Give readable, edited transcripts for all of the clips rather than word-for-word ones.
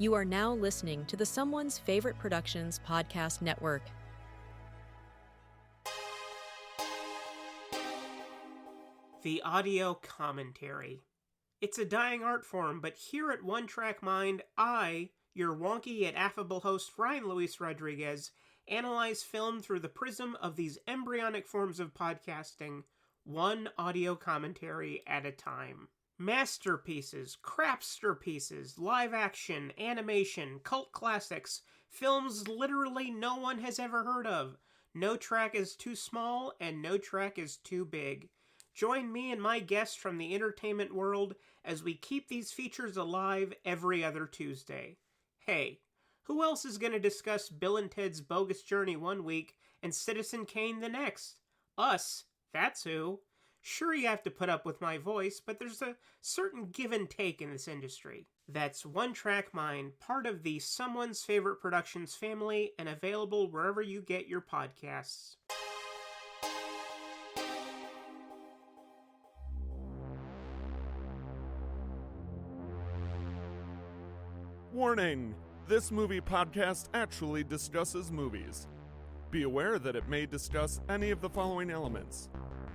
You are now listening to the Someone's Favorite Productions podcast network. The audio commentary. It's a dying art form, but here at One Track Mind, I, your wonky yet affable host Ryan Luis Rodriguez, analyze film through the prism of these embryonic forms of podcasting, one audio commentary at a time. Masterpieces, crapster pieces, live action, animation, cult classics, films literally no one has ever heard of. No track is too small and no track is too big. Join me and my guests from the entertainment world as we keep these features alive every other Tuesday. Hey, who else is going to discuss Bill and Ted's Bogus Journey one week and Citizen Kane the next? Us, that's who. Sure, you have to put up with my voice, but there's a certain give and take in this industry. That's One Track Mind, part of the Someone's Favorite Productions family and available wherever you get your podcasts. Warning! This movie podcast actually discusses movies. Be aware that it may discuss any of the following elements: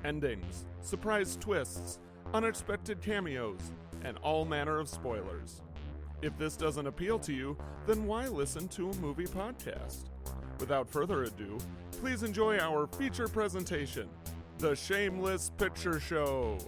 endings, surprise twists, unexpected cameos, and all manner of spoilers. If this doesn't appeal to you, then why listen to a movie podcast? Without further ado, please enjoy our feature presentation, The Shameless Picture Show.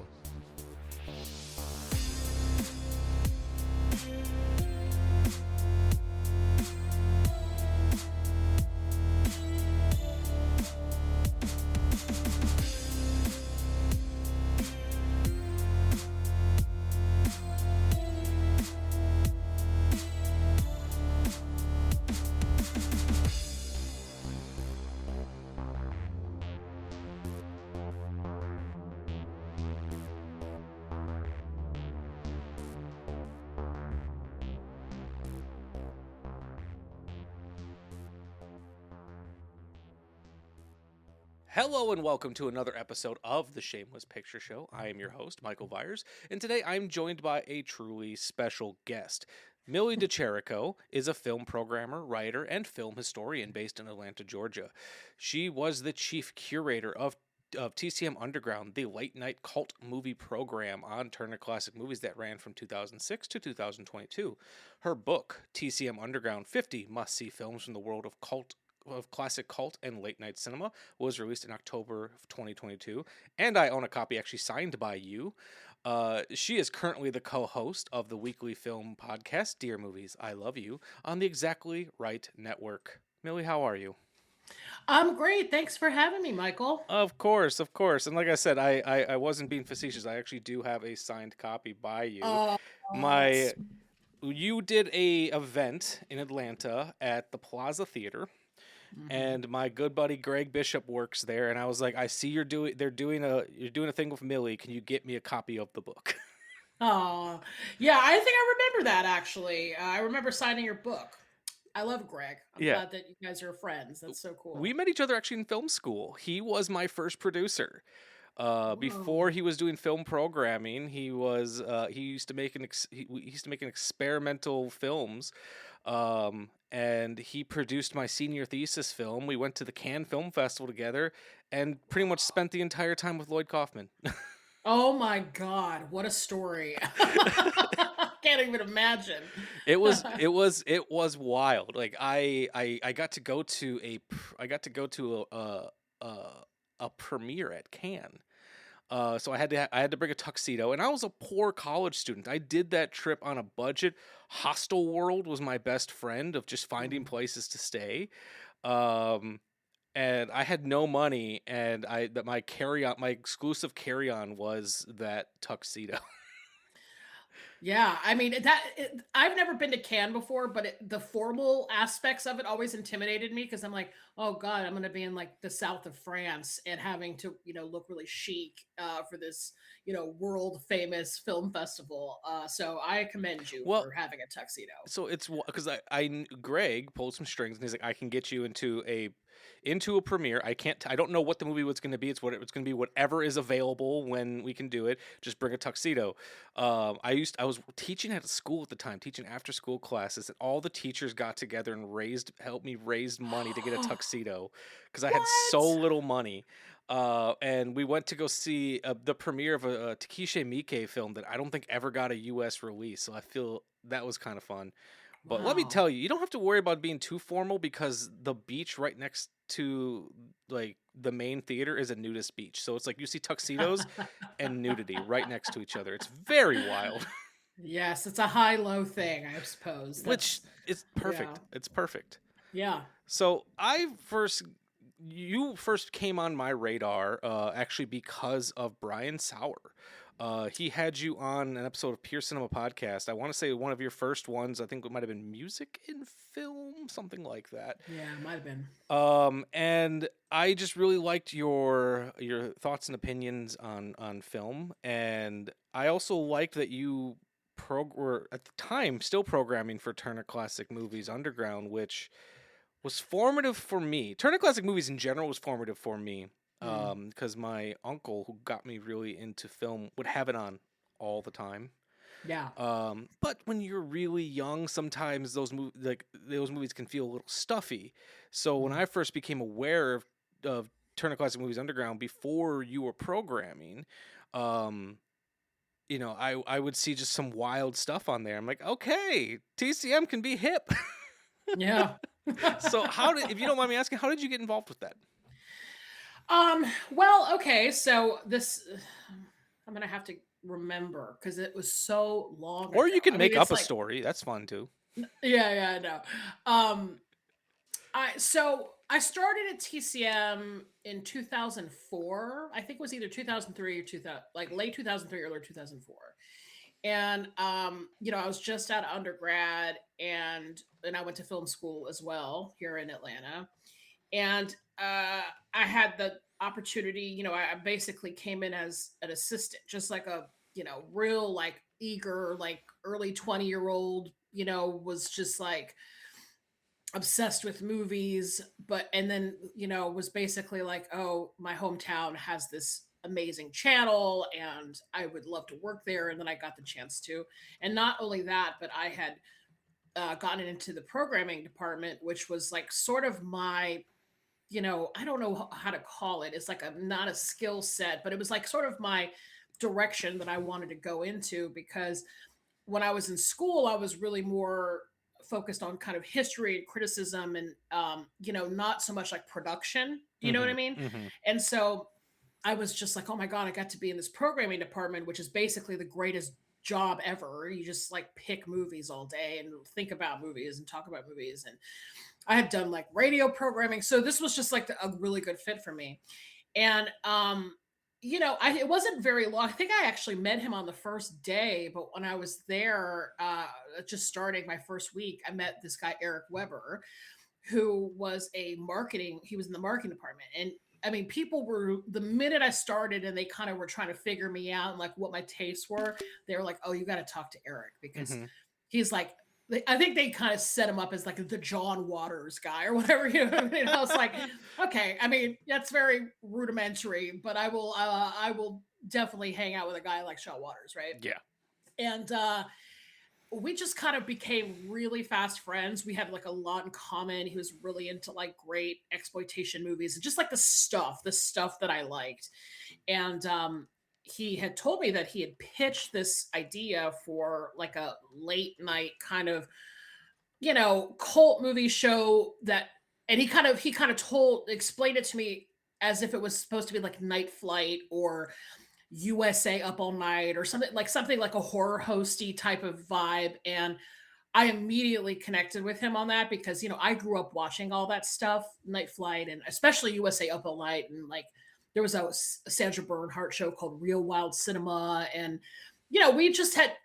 Hello and welcome to another episode of The Shameless Picture Show. I am your host, Michael Vyers, and today I'm joined by a truly special guest. Millie De Chirico is a film programmer, writer, and film historian based in Atlanta, Georgia. She was the chief curator of TCM Underground, the late-night cult movie program on Turner Classic Movies that ran from 2006 to 2022. Her book, TCM Underground, 50 Must-See Films from the World of Classic Cult and Late Night Cinema, was released in October of 2022, and I own a copy actually signed by you. She is currently the co-host of the weekly film podcast, Dear Movies, I Love You, on the Exactly Right Network. Millie, how are you? I'm great. Thanks for having me, Michael. Of course. And like I said, I wasn't being facetious. I actually do have a signed copy by you. You did a event in Atlanta at the Plaza Theater. Mm-hmm. And my good buddy Greg Bishop works there, and I was like, I see you're doing a thing with Millie. Can you get me a copy of the book? Oh, yeah, I think I remember that actually. I remember signing your book. I love Greg. I'm glad that you guys are friends. That's so cool. We met each other actually in film school. He was my first producer. Before he was doing film programming, he used to make experimental films. And he produced my senior thesis film. We went to the Cannes Film Festival together and pretty much spent the entire time with Lloyd Kaufman. Oh my God, what a story. Can't even imagine. It was wild. Like I got to go to a premiere at Cannes. So I had to bring a tuxedo, and I was a poor college student. I did that trip on a budget. Hostel World was my best friend of just finding places to stay. And I had no money, and my exclusive carry-on was that tuxedo. Yeah, I mean I've never been to Cannes before, but the formal aspects of it always intimidated me because I'm like, oh God, I'm going to be in like the south of France and having to look really chic for this world famous film festival. So I commend you for having a tuxedo. So it's because Greg pulled some strings and he's like, I can get you into into a premiere. I don't know what the movie was going to be. It's going to be whatever is available when we can do it. Just bring a tuxedo. I was teaching at a school at the time, teaching after school classes, and all the teachers got together and helped me raise money to get a tuxedo because I had so What? little money. And we went to go see the premiere of a Takesha Miike film that I don't think ever got a U.S. release. So I feel that was kind of fun. But let me Wow. tell you, you don't have to worry about being too formal because the beach right next to like the main theater is a nudist beach. So it's like you see tuxedos and nudity right next to each other. It's very wild. Yes, it's a high-low thing, I suppose. Which is perfect. Yeah. It's perfect. Yeah. So you first came on my radar actually because of Brian Sauer. He had you on an episode of Pure Cinema Podcast. I want to say one of your first ones. I think it might have been Music in Film, something like that. Yeah, it might have been. And I just really liked your thoughts and opinions on film, and I also liked that you were at the time still programming for Turner Classic Movies Underground, which was formative for me. Turner Classic Movies in general was formative for me because my uncle, who got me really into film, would have it on all the time. Yeah. But when you're really young, sometimes those movies can feel a little stuffy. So when I first became aware of Turner Classic Movies Underground before you were programming, you know, I would see just some wild stuff on there. I'm like, okay, TCM can be hip. Yeah. So if you don't mind me asking, how did you get involved with that? Well, okay, so this I'm gonna have to remember because it was so long Or ago. you can I make mean, up it's a like, story. That's fun too. yeah, I know. I started at TCM in 2004. I think it was either 2003 or 2000, like late 2003 or early 2004. And you know, I was just out of undergrad, and I went to film school as well here in Atlanta. And I had the opportunity, you know, I basically came in as an assistant, just like a, you know, real like eager, like early 20-year-old, you know, was just like obsessed with movies, but and then, you know, was basically like, oh, my hometown has this amazing channel and I would love to work there. And then I got the chance to. And not only that, but I had gotten into the programming department, which was like sort of my, you know, I don't know how to call it. It's like not a skill set, but it was like sort of my direction that I wanted to go into, because when I was in school, I was really more focused on kind of history and criticism and, you know, not so much like production. You know what I mean? Mm-hmm. And so I was just like, oh my God, I got to be in this programming department, which is basically the greatest job ever. You just like pick movies all day and think about movies and talk about movies. And I had done like radio programming. So this was just like a really good fit for me. And, you know, it wasn't very long. I think I actually met him on the first day, but when I was there, just starting my first week, I met this guy, Eric Weber, who was he was in the marketing department. And I mean, people were, the minute I started and they kind of were trying to figure me out and like what my tastes were, they were like, oh, you got to talk to Eric because he's like, I think they kind of set him up as like the John Waters guy or whatever. You know what I mean? I was like, okay, I mean, that's very rudimentary, but I will definitely hang out with a guy like John Waters, right? Yeah. And we just kind of became really fast friends. We had like a lot in common. He was really into like great exploitation movies and just like the stuff that I liked. And he had told me that he had pitched this idea for like a late night kind of, you know, cult movie show that, and he kind of explained it to me as if it was supposed to be like Night Flight or USA Up All Night or something like a horror hosty type of vibe. And I immediately connected with him on that because, you know, I grew up watching all that stuff, Night Flight, and especially USA Up All Night. And like, there was a Sandra Bernhardt show called Real Wild Cinema. And, you know,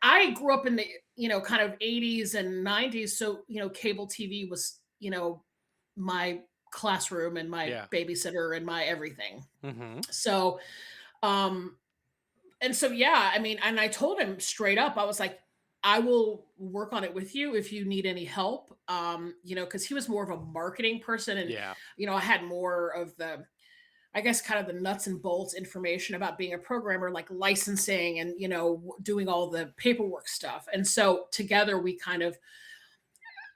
I grew up in the, you know, kind of 80s and 90s. So, you know, cable TV was, you know, my classroom and my babysitter and my everything. So, and so, yeah, I mean, and I told him straight up, I was like, I will work on it with you if you need any help. Because he was more of a marketing person, and Yeah. I had more of the, I guess, kind of the nuts and bolts information about being a programmer, like licensing and doing all the paperwork stuff. And so together we kind of,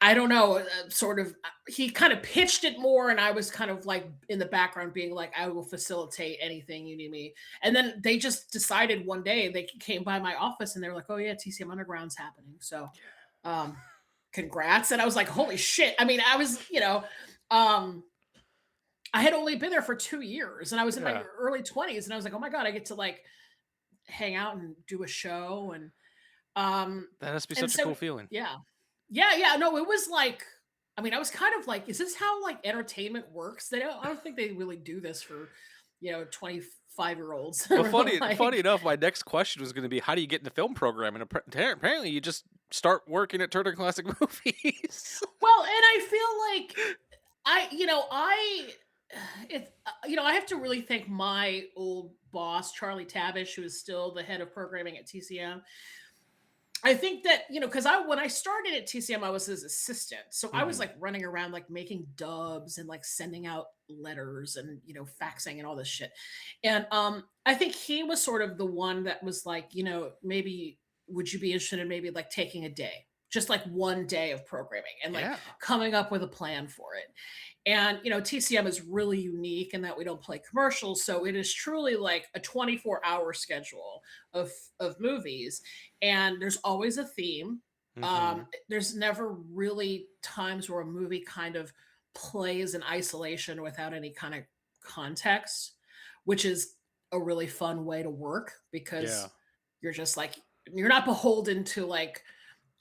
I don't know, sort of, he kind of pitched it more, and I was kind of like in the background being like, I will facilitate anything you need me. And then they just decided one day, they came by my office and they were like, oh yeah, TCM Underground's happening. So, um, congrats. And I was like, holy shit. I mean, I was, um, I had only been there for 2 years, and I was in my Yeah. early 20s, and I was like, oh my God, I get to like hang out and do a show. Um, That has to be and such a so, cool feeling. yeah. Yeah. No, it was like, I mean, I was kind of like, is this how like entertainment works? I don't think they really do this for, 25-year-olds. Well, funny Like, enough, my next question was going to be, how do you get in the film program? And apparently, you just start working at Turner Classic Movies. well, and I feel like I have to really thank my old boss, Charlie Tavish, who is still the head of programming at TCM. I think that, because when I started at TCM, I was his assistant. So I was Mhm. like running around, like making dubs and like sending out letters and, faxing and all this shit. And I think he was sort of the one that was like, maybe would you be interested in maybe like taking a day, just like one day of programming and like Yeah. coming up with a plan for it. And, TCM is really unique in that we don't play commercials. So it is truly like a 24-hour schedule of movies. And there's always a theme. Mhm. There's never really times where a movie kind of plays in isolation without any kind of context, which is a really fun way to work Yeah. because you're just like, you're not beholden to like,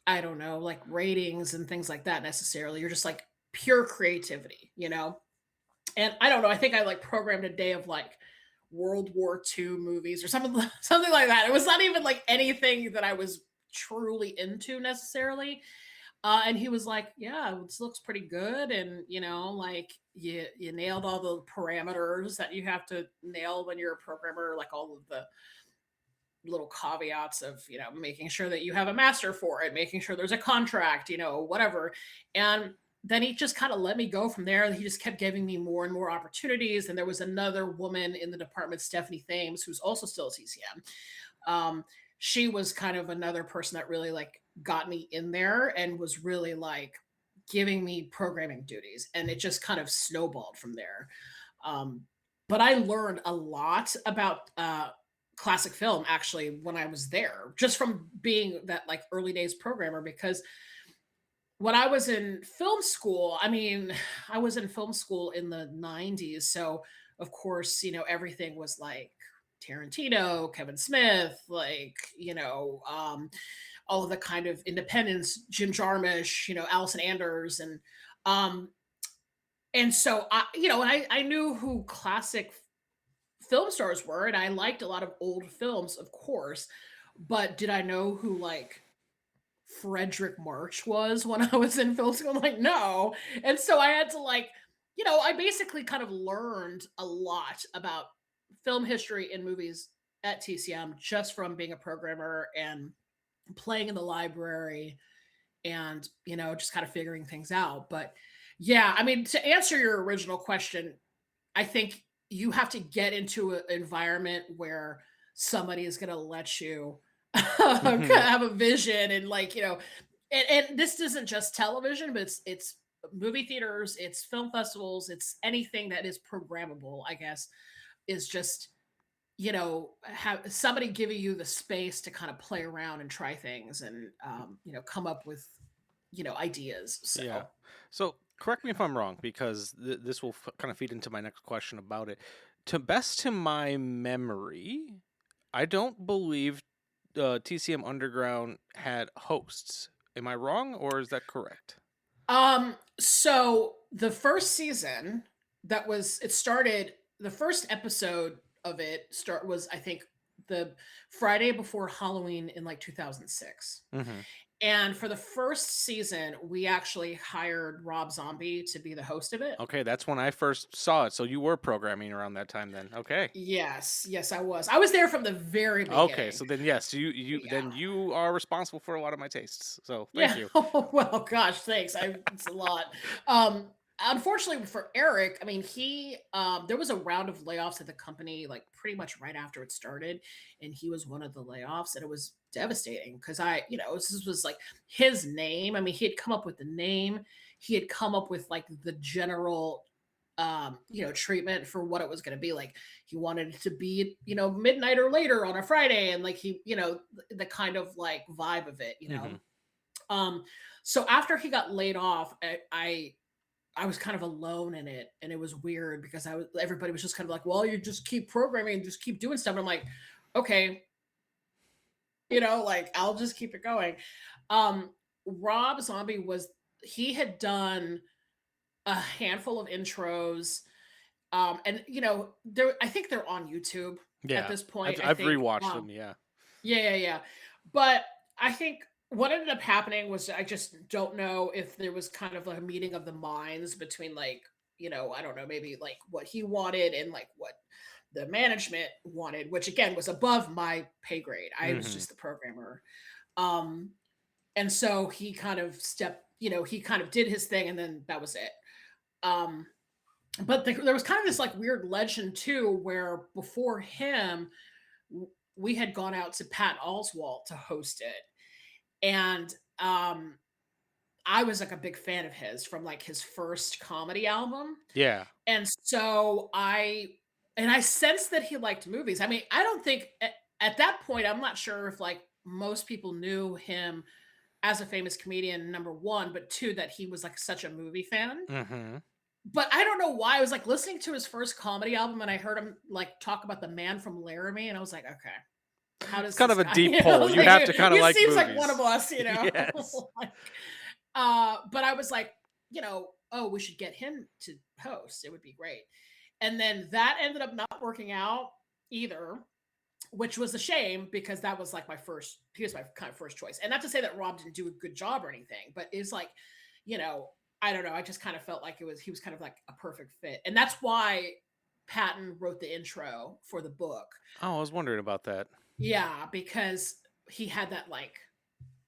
I don't know, like ratings and things like that necessarily. You're just like pure creativity. And I don't know, I think I like programmed a day of like World War II movies or something something like that. It was not even like anything that I was truly into necessarily. And he was like, "Yeah, this looks pretty good, and like you nailed all the parameters that you have to nail when you're a programmer, like all of the little caveats of making sure that you have a master for it, making sure there's a contract, whatever." And then he just kind of let me go from there. He just kept giving me more and more opportunities. And there was another woman in the department, Stephanie Thames, who's also still at TCM. She was kind of another person that really like got me in there and was really like giving me programming duties, and it just kind of snowballed from there. um, but I learned a lot about classic film actually when I was there, just from being that like early days programmer. Because when I was in film school, I mean, I was in film school in the 90s. So, of course, everything was like Tarantino, Kevin Smith, like, all of the kind of independents, Jim Jarmusch, Allison Anders. Um, and so I knew who classic film stars were, and I liked a lot of old films, of course. But did I know who like Frederick March was when I was in film school? I'm like, no. And so I had to like, I basically kind of learned a lot about film history in movies at TCM just from being a programmer and playing in the library and, just kind of figuring things out. But yeah, I mean, to answer your original question, I think you have to get into an environment where somebody is going to let you Mhm. have a vision and like and this isn't just television, but it's movie theaters, it's film festivals, it's anything that is programmable, I guess, is just have somebody giving you the space to kind of play around and try things and come up with ideas. Yeah. So So correct me if I'm wrong, because this will kind of feed into my next question about it. To my memory, I don't believe TCM Underground had hosts. Am I wrong, or is that correct? so the first season, it started, the first episode of it was, I think, the Friday before Halloween in like 2006. Hmm. And for the first season, we actually hired Rob Zombie to be the host of it. Okay, that's when I first saw it. So you were programming around that time then. Okay. Yes, yes, I was. I was there from the very Okay, beginning. so then yes, you Yeah. then you are responsible for a lot of my tastes. So thank Yeah. you. Well, gosh, thanks. It's a lot. Unfortunately for Eric, I mean, he there was a round of layoffs at the company like pretty much right after it started, and he was one of the layoffs, and it was devastating because this was like his name. I mean, he had come up with the name, he had come up with like the general treatment for what it was going to be. Like he wanted it to be, midnight or later on a Friday, and like the kind of like vibe of it, Mhm. So after he got laid off, I was kind of alone in it, and it was weird because everybody was just kind of like, well, you just keep programming, just keep doing stuff. And I'm like, okay, like I'll just keep it going. Rob Zombie he had done a handful of intros, and I think they're on YouTube at Yeah. this point. I've rewatched them, yeah. Yeah. But I think what ended up happening was I just don't know if there was kind of like a meeting of the minds between like, I don't know, maybe like what he wanted and like what the management wanted, which again was above my pay grade. I was Mhm. just the programmer. Um, and so he kind of he kind of did his thing and then that was it. Um, but there was kind of this like weird legend too, where before him, we had gone out to Pat Oswalt to host it, and I was like a big fan of his from like his first comedy album, Yeah. and so I sensed that he liked movies. I mean, I don't think at that point I'm not sure if like most people knew him as a famous comedian, number one, but two, that he was like such a movie fan. Mhm. But I don't know why I was like listening to his first comedy album and I heard him like talk about the man from Laramie, and I was like, okay, how It's does kind this of a guy, deep pull. You like, have to kind of he like seems like one movies. of us, Yes. like, but I was like, oh, we should get him to host. It would be great. And then that ended up not working out either, which was a shame because that was like he was my kind of first choice. And not to say that Rob didn't do a good job or anything, but it's like, I don't know. I just kind of felt like he was kind of like a perfect fit. And that's why Patton wrote the intro for the book. Oh, I was wondering about that. Yeah, because he had that like,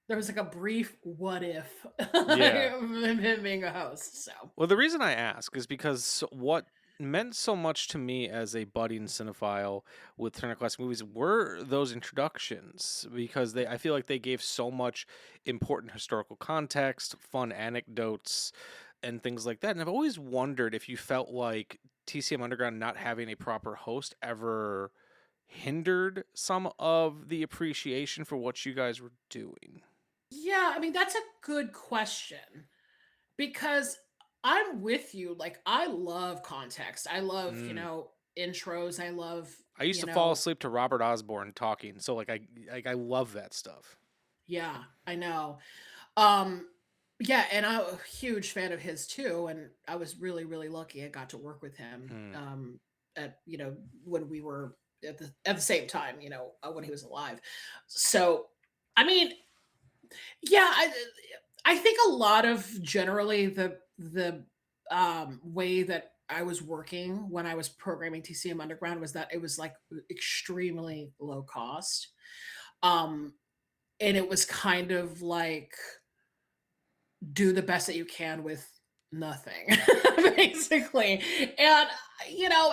there was like a brief what if Yeah. of him being a host. So Well, the reason I ask is because what meant so much to me as a budding cinephile with Turner Classic Movies were those introductions because I feel like they gave so much important historical context, fun anecdotes, and things like that. And I've always wondered if you felt like TCM Underground not having a proper host ever hindered some of the appreciation for what you guys were doing. yeah, I mean that's a good question because I'm with you. Like I love context. I love, Mm. intros. I love, I used to fall asleep to Robert Osborne talking, so I love that stuff. yeah, I know. Um yeah, and I'm a huge fan of his too, and I was really really lucky I got to work with him Mm. at when we were at the same time, when he was alive. So, I mean, yeah, I think a lot of generally the way that I was working when I was programming TCM Underground was that it was like extremely low cost. Um and it was kind of like do the best that you can with nothing basically. And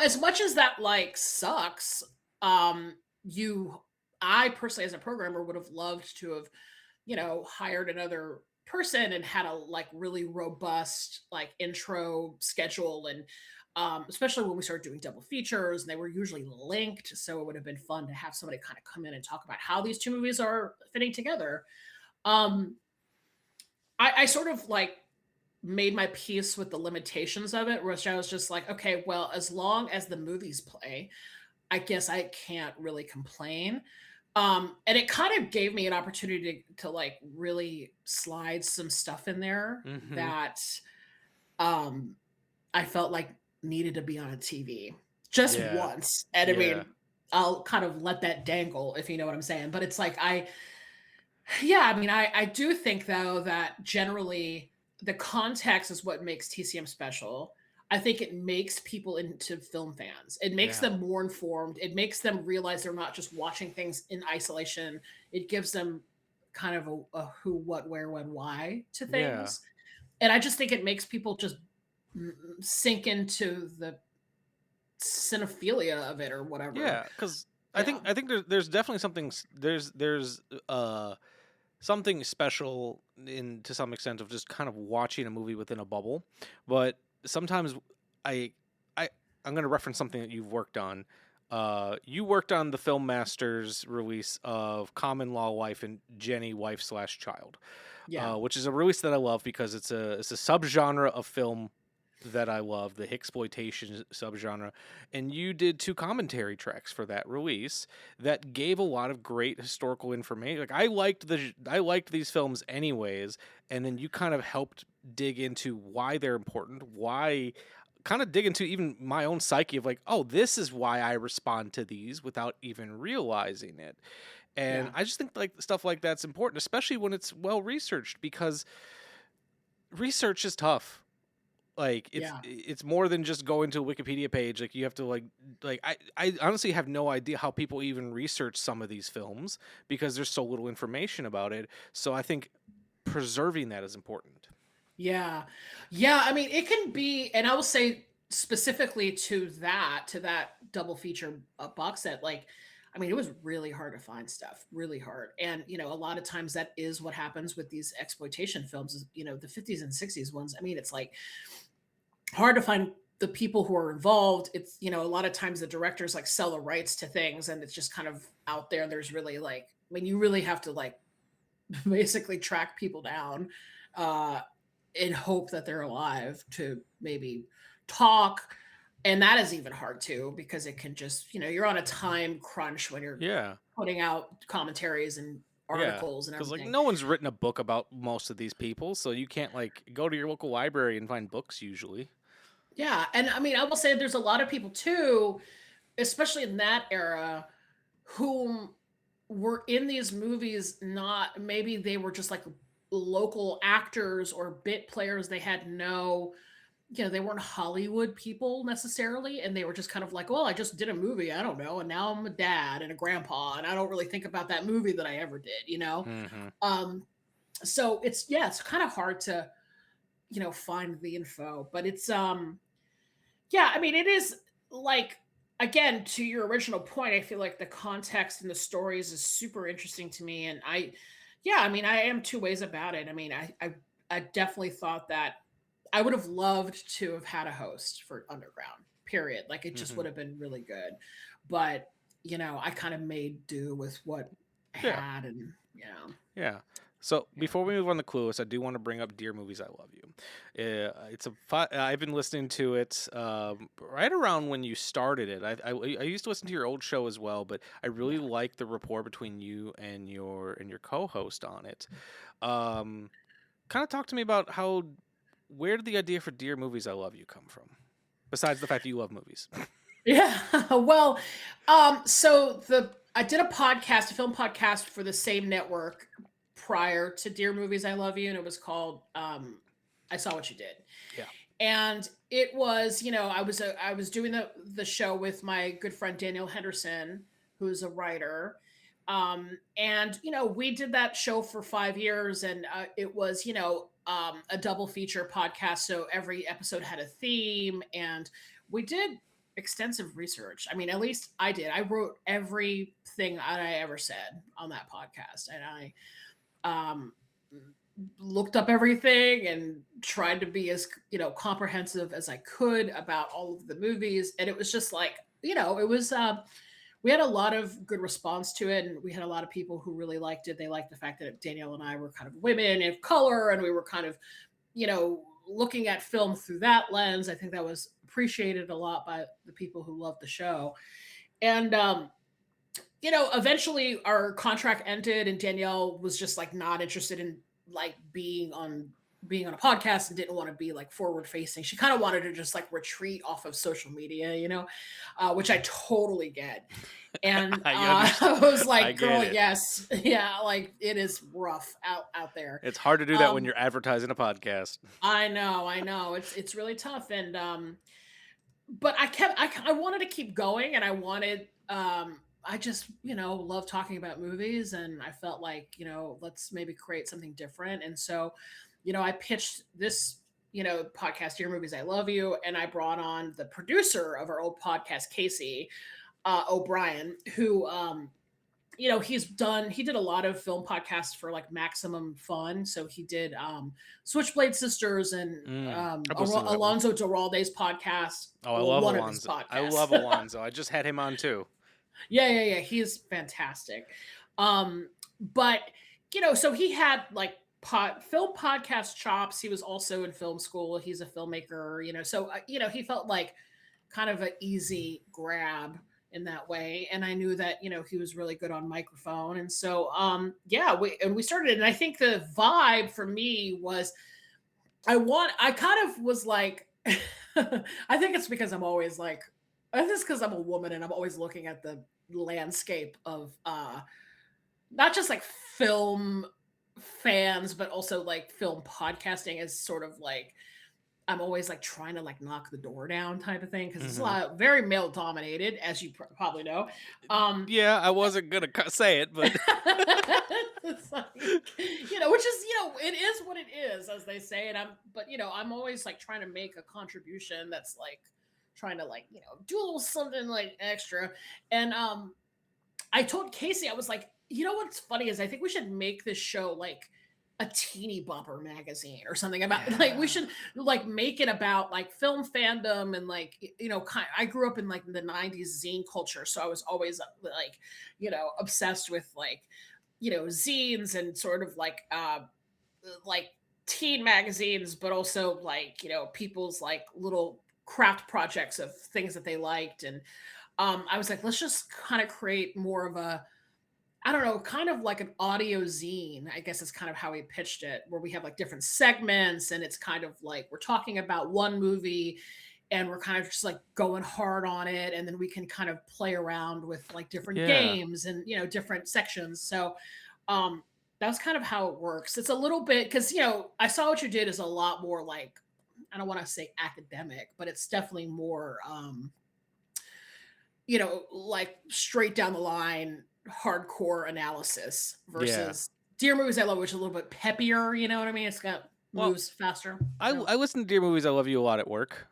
as much as that like sucks, you I personally as a programmer would have loved to have hired another person and had a like really robust like intro schedule, and especially when we started doing double features and they were usually linked, so it would have been fun to have somebody kind of come in and talk about how these two movies are fitting together. um I sort of like made my peace with the limitations of it, which I was just like, okay, well, as long as the movies play, I guess I can't really complain. And it kind of gave me an opportunity to like really slide some stuff in there Mm-hmm. that I felt like needed to be on a TV just Yeah. once. And I Yeah. mean, I'll kind of let that dangle if you know what I'm saying. But it's like Yeah, I mean, I do think though that generally the context is what makes TCM special. I think it makes people into film fans. It makes Yeah. them more informed. It makes them realize they're not just watching things in isolation. It gives them kind of a who, what, where, when, why to Yeah. things. And I just think it makes people just sink into the cinephilia of it or whatever. Yeah, because Yeah. I think there's definitely something there's something special in to some extent of just kind of watching a movie within a bubble, but sometimes I I I'm going to reference something that you've worked on. You worked on the Film Masters release of Common Law Wife and Jenny Wife slash Child, Yeah. which is a release that I love because it's a subgenre of film that I love, the exploitation subgenre, and you did 2 commentary tracks for that release that gave a lot of great historical information. Like I liked these films anyways, and then you kind of helped dig into why they're important, why kind of dig into even my own psyche of like, oh, this is why I respond to these without even realizing it. And Yeah. I just think like stuff like that's important, especially when it's well researched, because research is tough. Like Yeah. it's more than just going to a Wikipedia page. Like you have to I honestly have no idea how people even research some of these films because there's so little information about it. So I think preserving that is important. Yeah. Yeah, I mean, it can be, and I will say specifically to that double feature box set, like, I mean, it was really hard to find stuff, really hard. And, you know, a lot of times that is what happens with these exploitation films, is, you know, the 50s and 60s ones. I mean, it's like hard to find the people who are involved. It's, you know, a lot of times the directors like sell the rights to things and it's just kind of out there. And there's really like, I mean, you really have to like basically track people down. Uh, in hope that they're alive to maybe talk. And that is even hard too, because it can just, you know, you're on a time crunch when you're Yeah. putting out commentaries and Yeah. articles and Because like everything. no one's written a book about most of these people, so you can't like go to your local library and find books usually. Yeah. And I mean, I will say there's a lot of people too, especially in that era, whom were in these movies, not maybe they were just like local actors or bit players. They had no, you know, they weren't Hollywood people necessarily, and they were just kind of like, well, I just did a movie, I don't know, and now I'm a dad and a grandpa, and I don't really think about that movie that I ever did, you know. Mm-hmm. So it's, yeah, it's kind of hard to, you know, find the info, but it's yeah, I mean, it is like, again, to your original point, I feel like the context and the stories is super interesting to me, and yeah, I mean, I am two ways about it. I mean, I definitely thought that I would have loved to have had a host for Underground, period. Like it just Mm-hmm. would have been really good. But, you know, I kind of made do with what I Yeah. had, and, you know, Yeah. So yeah. before we move on to Clueless, I do want to bring up Dear Movies I Love You. It's I've been listening to it right around when you started it. I used to listen to your old show as well, but I really Yeah. like the rapport between you and your co-host on it. Kind of talk to me about where did the idea for Dear Movies I Love You come from? Besides the fact that you love movies. Yeah. Well, so I did a podcast, a film podcast for the same network prior to Dear Movies I Love You, and it was called I Saw What You Did. Yeah. And it was, you know, I was doing the show with my good friend Daniel Henderson, who's a writer. And you know, we did that show for 5 years, and it was, you know, a double feature podcast. So every episode had a theme, and we did extensive research. I mean, at least I did. I wrote everything that I ever said on that podcast, and I looked up everything and tried to be as, you know, comprehensive as I could about all of the movies. And it was just like, you know, it was we had a lot of good response to it, and we had a lot of people who really liked it. They liked the fact that Danielle and I were kind of women of color, and we were kind of, you know, looking at film through that lens. I think that was appreciated a lot by the people who loved the show. And you know, eventually our contract ended, and Danielle was just like not interested in like being on being on a podcast and didn't want to be like forward facing. She kind of wanted to just like retreat off of social media, which I totally get. And I was I like, get girl, it. yes. Yeah. Like it is rough out there. It's hard to do that when you're advertising a podcast. I know. It's really tough. And, but I wanted to keep going, and I wanted, I just, love talking about movies, and I felt like, let's maybe create something different. And so, I pitched this, podcast, Dear Movies, I Love You. And I brought on the producer of our old podcast, Casey O'Brien, who, he did a lot of film podcasts for like Maximum Fun. So he did Switchblade Sisters and I've listened to that one. Alonzo Duralde's podcast. Oh, I love one of his Alonzo. I podcasts. love Alonzo. I just had him on too. Yeah. He's fantastic. But so he had like film podcast chops. He was also in film school. He's a filmmaker, so he felt like kind of an easy grab in that way. And I knew that, he was really good on microphone. And so, we started, and I think the vibe for me was, I kind of was like, I think it's because I'm always like, I think it's because I'm a woman and I'm always looking at the landscape of, not just like film fans, but also like film podcasting as sort of like, I'm always like trying to like knock the door down type of thing, because it's a lot very male dominated, as you probably know. Yeah, I wasn't gonna say it, but it's like, which is it is what it is, as they say. And I'm always like trying to make a contribution that's like trying to like do a little something like extra. And I told Casey, I was like, what's funny is I think we should make this show like a teeny bopper magazine or something about like we should like make it about like film fandom and like I grew up in like the 90s zine culture, so I was always like obsessed with like zines and sort of like teen magazines, but also like people's like little craft projects of things that they liked. And I was like, let's just kind of create more of a, I don't know, kind of like an audio zine, I guess is kind of how we pitched it, where we have like different segments, and it's kind of like we're talking about one movie and we're kind of just like going hard on it, and then we can kind of play around with like different games and different sections. So that's kind of how it works. It's a little bit, because I Saw What You Did is a lot more like, I don't want to say academic, but it's definitely more like straight down the line hardcore analysis versus Dear Movies I Love, which is a little bit peppier, you know what I mean? It's got moves faster. I listen to Dear Movies I Love You a lot at work,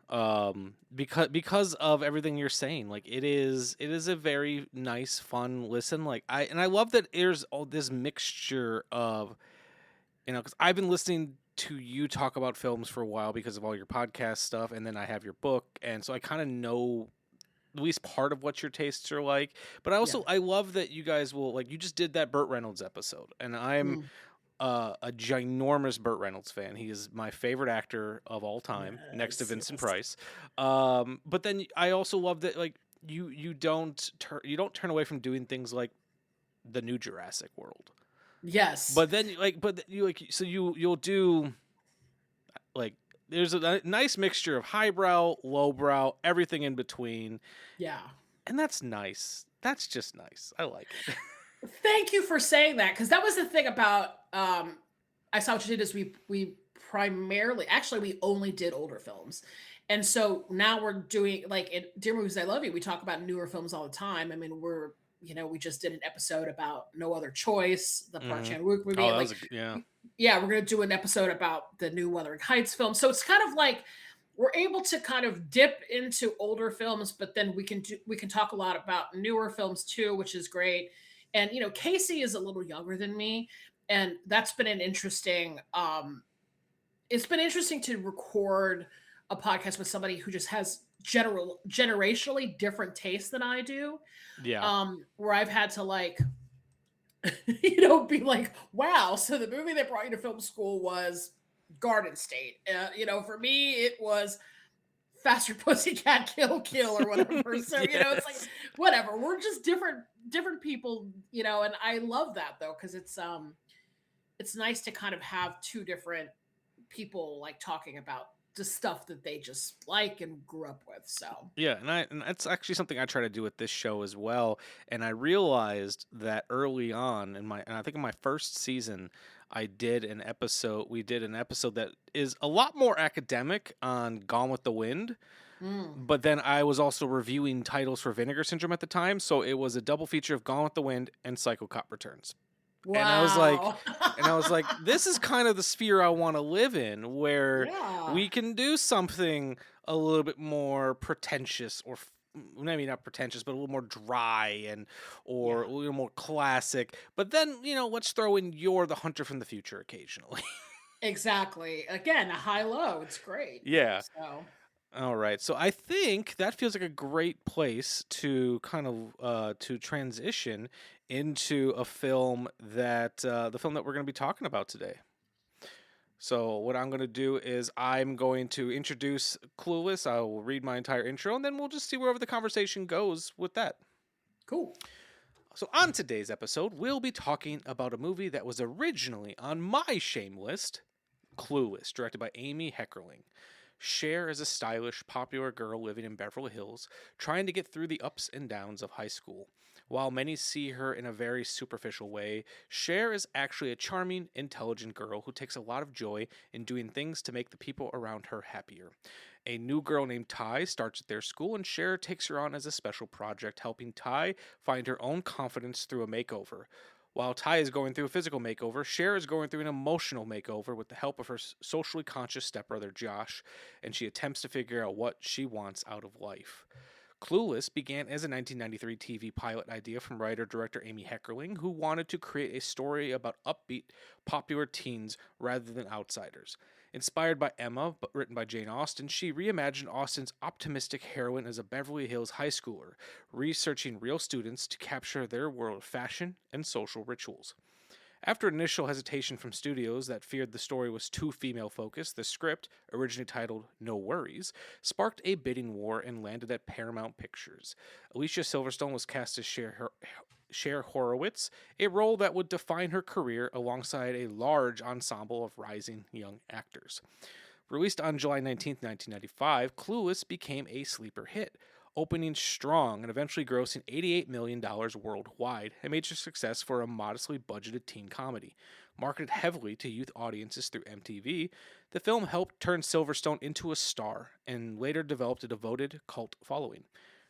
because of everything you're saying. Like it is a very nice, fun listen. Like I love that there's all this mixture of, because I've been listening to you talk about films for a while because of all your podcast stuff, and then I have your book, and so I kind of know at least part of what your tastes are like. But I also I love that you guys will, like, you just did that Burt Reynolds episode, and I'm a ginormous Burt Reynolds fan. He is my favorite actor of all time, next to Vincent Price. But then I also love that like you don't turn away from doing things like the new Jurassic World. Yes. But then you'll do like, there's a nice mixture of highbrow, lowbrow, everything in between. Yeah. And that's nice. That's just nice. I like it. Thank you for saying that, because that was the thing about I Saw What You Did is we primarily, actually we only did older films. And so now we're doing, like in Dear Movies I Love You, we talk about newer films all the time. I mean, we just did an episode about No Other Choice, the Park Chan-wook movie. We're going to do an episode about the new Wuthering Heights film. So it's kind of like we're able to kind of dip into older films, but then we can talk a lot about newer films too, which is great. And Casey is a little younger than me, and that's been an interesting. It's been interesting to record a podcast with somebody who just has generationally different tastes than I do. Yeah. Where I've had to like, be like, wow, so the movie that brought you to film school was Garden State. For me, it was Faster Pussycat Kill or whatever. So, it's like, whatever. We're just different people, and I love that though, because it's nice to kind of have two different people like talking about the stuff that they just like and grew up with. So Yeah, and that's actually something I try to do with this show as well. And I realized that early on and I think in my first season, we did an episode that is a lot more academic on Gone with the Wind. But then I was also reviewing titles for Vinegar Syndrome at the time, so it was a double feature of Gone with the Wind and Psycho Cop Returns. wow. And I was like, this is kind of the sphere I want to live in, where we can do something a little bit more pretentious, or maybe not pretentious, but a little more dry or a little more classic. But then, let's throw in You're the Hunter from the Future occasionally. Exactly. Again, a high-low. It's great. Yeah. So. All right, so I think that feels like a great place to kind of to transition into a film that the film that we're going to be talking about today. So what I'm going to do is I'm going to introduce Clueless. I will read my entire intro, and then we'll just see wherever the conversation goes with that. Cool. So on today's episode, we'll be talking about a movie that was originally on my shame list, Clueless, directed by Amy Heckerling. Cher is a stylish, popular girl living in Beverly Hills, trying to get through the ups and downs of high school. While many see her in a very superficial way, Cher is actually a charming, intelligent girl who takes a lot of joy in doing things to make the people around her happier. A new girl named Ty starts at their school, and Cher takes her on as a special project, helping Ty find her own confidence through a makeover. While Ty is going through a physical makeover, Cher is going through an emotional makeover with the help of her socially conscious stepbrother Josh, and she attempts to figure out what she wants out of life. Clueless began as a 1993 TV pilot idea from writer-director Amy Heckerling, who wanted to create a story about upbeat, popular teens rather than outsiders. Inspired by Emma, but written by Jane Austen, she reimagined Austen's optimistic heroine as a Beverly Hills high schooler, researching real students to capture their world of fashion and social rituals. After initial hesitation from studios that feared the story was too female-focused, the script, originally titled No Worries, sparked a bidding war and landed at Paramount Pictures. Alicia Silverstone was cast as Cher Horowitz, a role that would define her career alongside a large ensemble of rising young actors. Released on July 19, 1995, Clueless became a sleeper hit, opening strong and eventually grossing $88 million worldwide, a major success for a modestly budgeted teen comedy. Marketed heavily to youth audiences through MTV, the film helped turn Silverstone into a star and later developed a devoted cult following.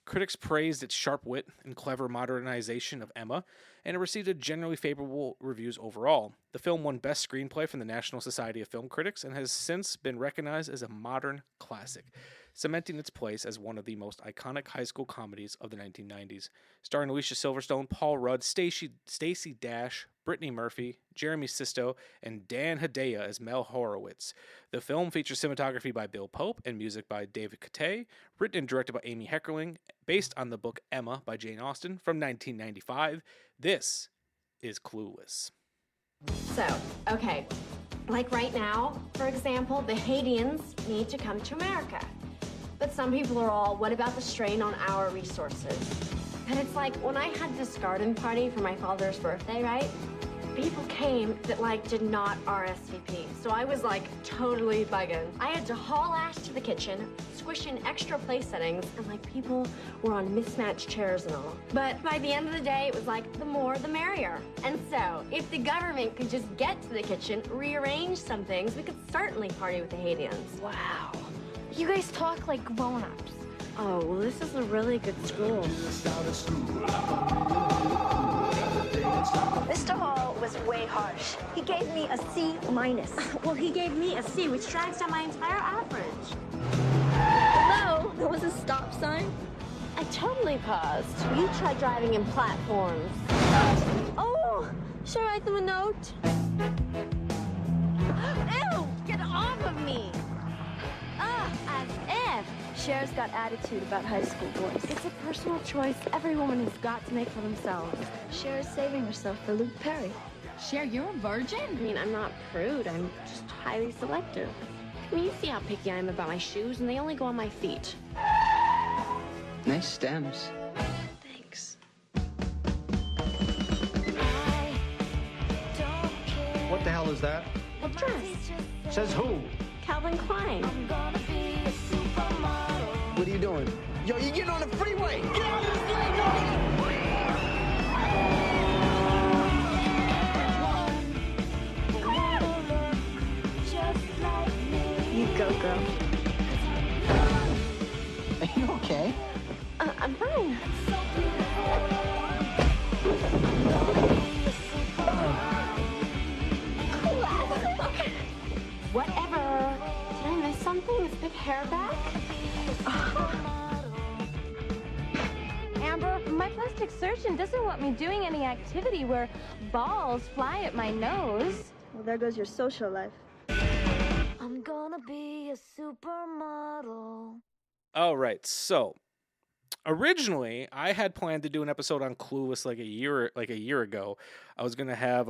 Critics praised its sharp wit and clever modernization of Emma, and it received generally favorable reviews overall. The film won Best Screenplay from the National Society of Film Critics and has since been recognized as a modern classic, cementing its place as one of the most iconic high school comedies of the 1990s. Starring Alicia Silverstone, Paul Rudd, Stacey Dash, Brittany Murphy, Jeremy Sisto, and Dan Hedaya as Mel Horowitz. The film features cinematography by Bill Pope and music by David Cote, written and directed by Amy Heckerling, based on the book Emma by Jane Austen from 1995. This is Clueless. So, okay, like right now, for example, the Haitians need to come to America. But some people are all, what about the strain on our resources? And it's like, when I had this garden party for my father's birthday, right? People came that, like, did not RSVP. So I was, like, totally bugging. I had to haul ass to the kitchen, squish in extra place settings, and, like, people were on mismatched chairs and all. But by the end of the day, it was like, the more, the merrier. And so, if the government could just get to the kitchen, rearrange some things, we could certainly party with the Haitians. Wow. You guys talk like grown-ups. Oh, well, this is a really good school. Mr. Hall was way harsh. He gave me a C-. Well, he gave me a C, which drags down my entire average. Hello? There was a stop sign? I totally paused. You try driving in platforms. Oh! Should I write them a note? Ew! Get off of me! As if. Cher's got attitude about high school boys. It's a personal choice every woman has got to make for themselves. Cher's saving herself for Luke Perry. Cher, you're a virgin? I mean, I'm not prude. I'm just highly selective. I mean, you see how picky I am about my shoes, and they only go on my feet. Nice stems. Thanks. What the hell is that? Well, dress. Says who? Calvin Klein. What are you doing? Yo, you getting on the freeway! Get out of the freeway! You go, girl. Are you okay? I'm fine. Whatever. Did I miss something? Is big hair back? Amber, my plastic surgeon doesn't want me doing any activity where balls fly at my nose. Well, there goes your social life. I'm gonna be a supermodel. All right, so originally I had planned to do an episode on Clueless like a year ago. I was gonna have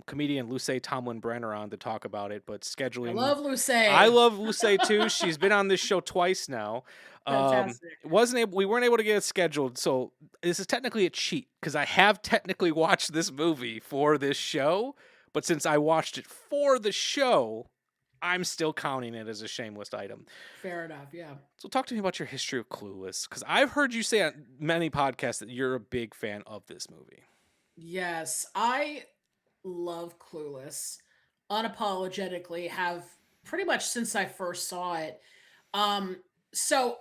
comedian Luce Tomlin Brenner on to talk about it, but scheduling. I love Luce. I love Luce too. She's been on this show twice now. Fantastic. We weren't able to get it scheduled, so this is technically a cheat because I have technically watched this movie for this show, but since I watched it for the show, I'm still counting it as a shameless item. Fair enough, yeah. So talk to me about your history of Clueless, because I've heard you say on many podcasts that you're a big fan of this movie. Yes, I love Clueless. Unapologetically, have pretty much since I first saw it. So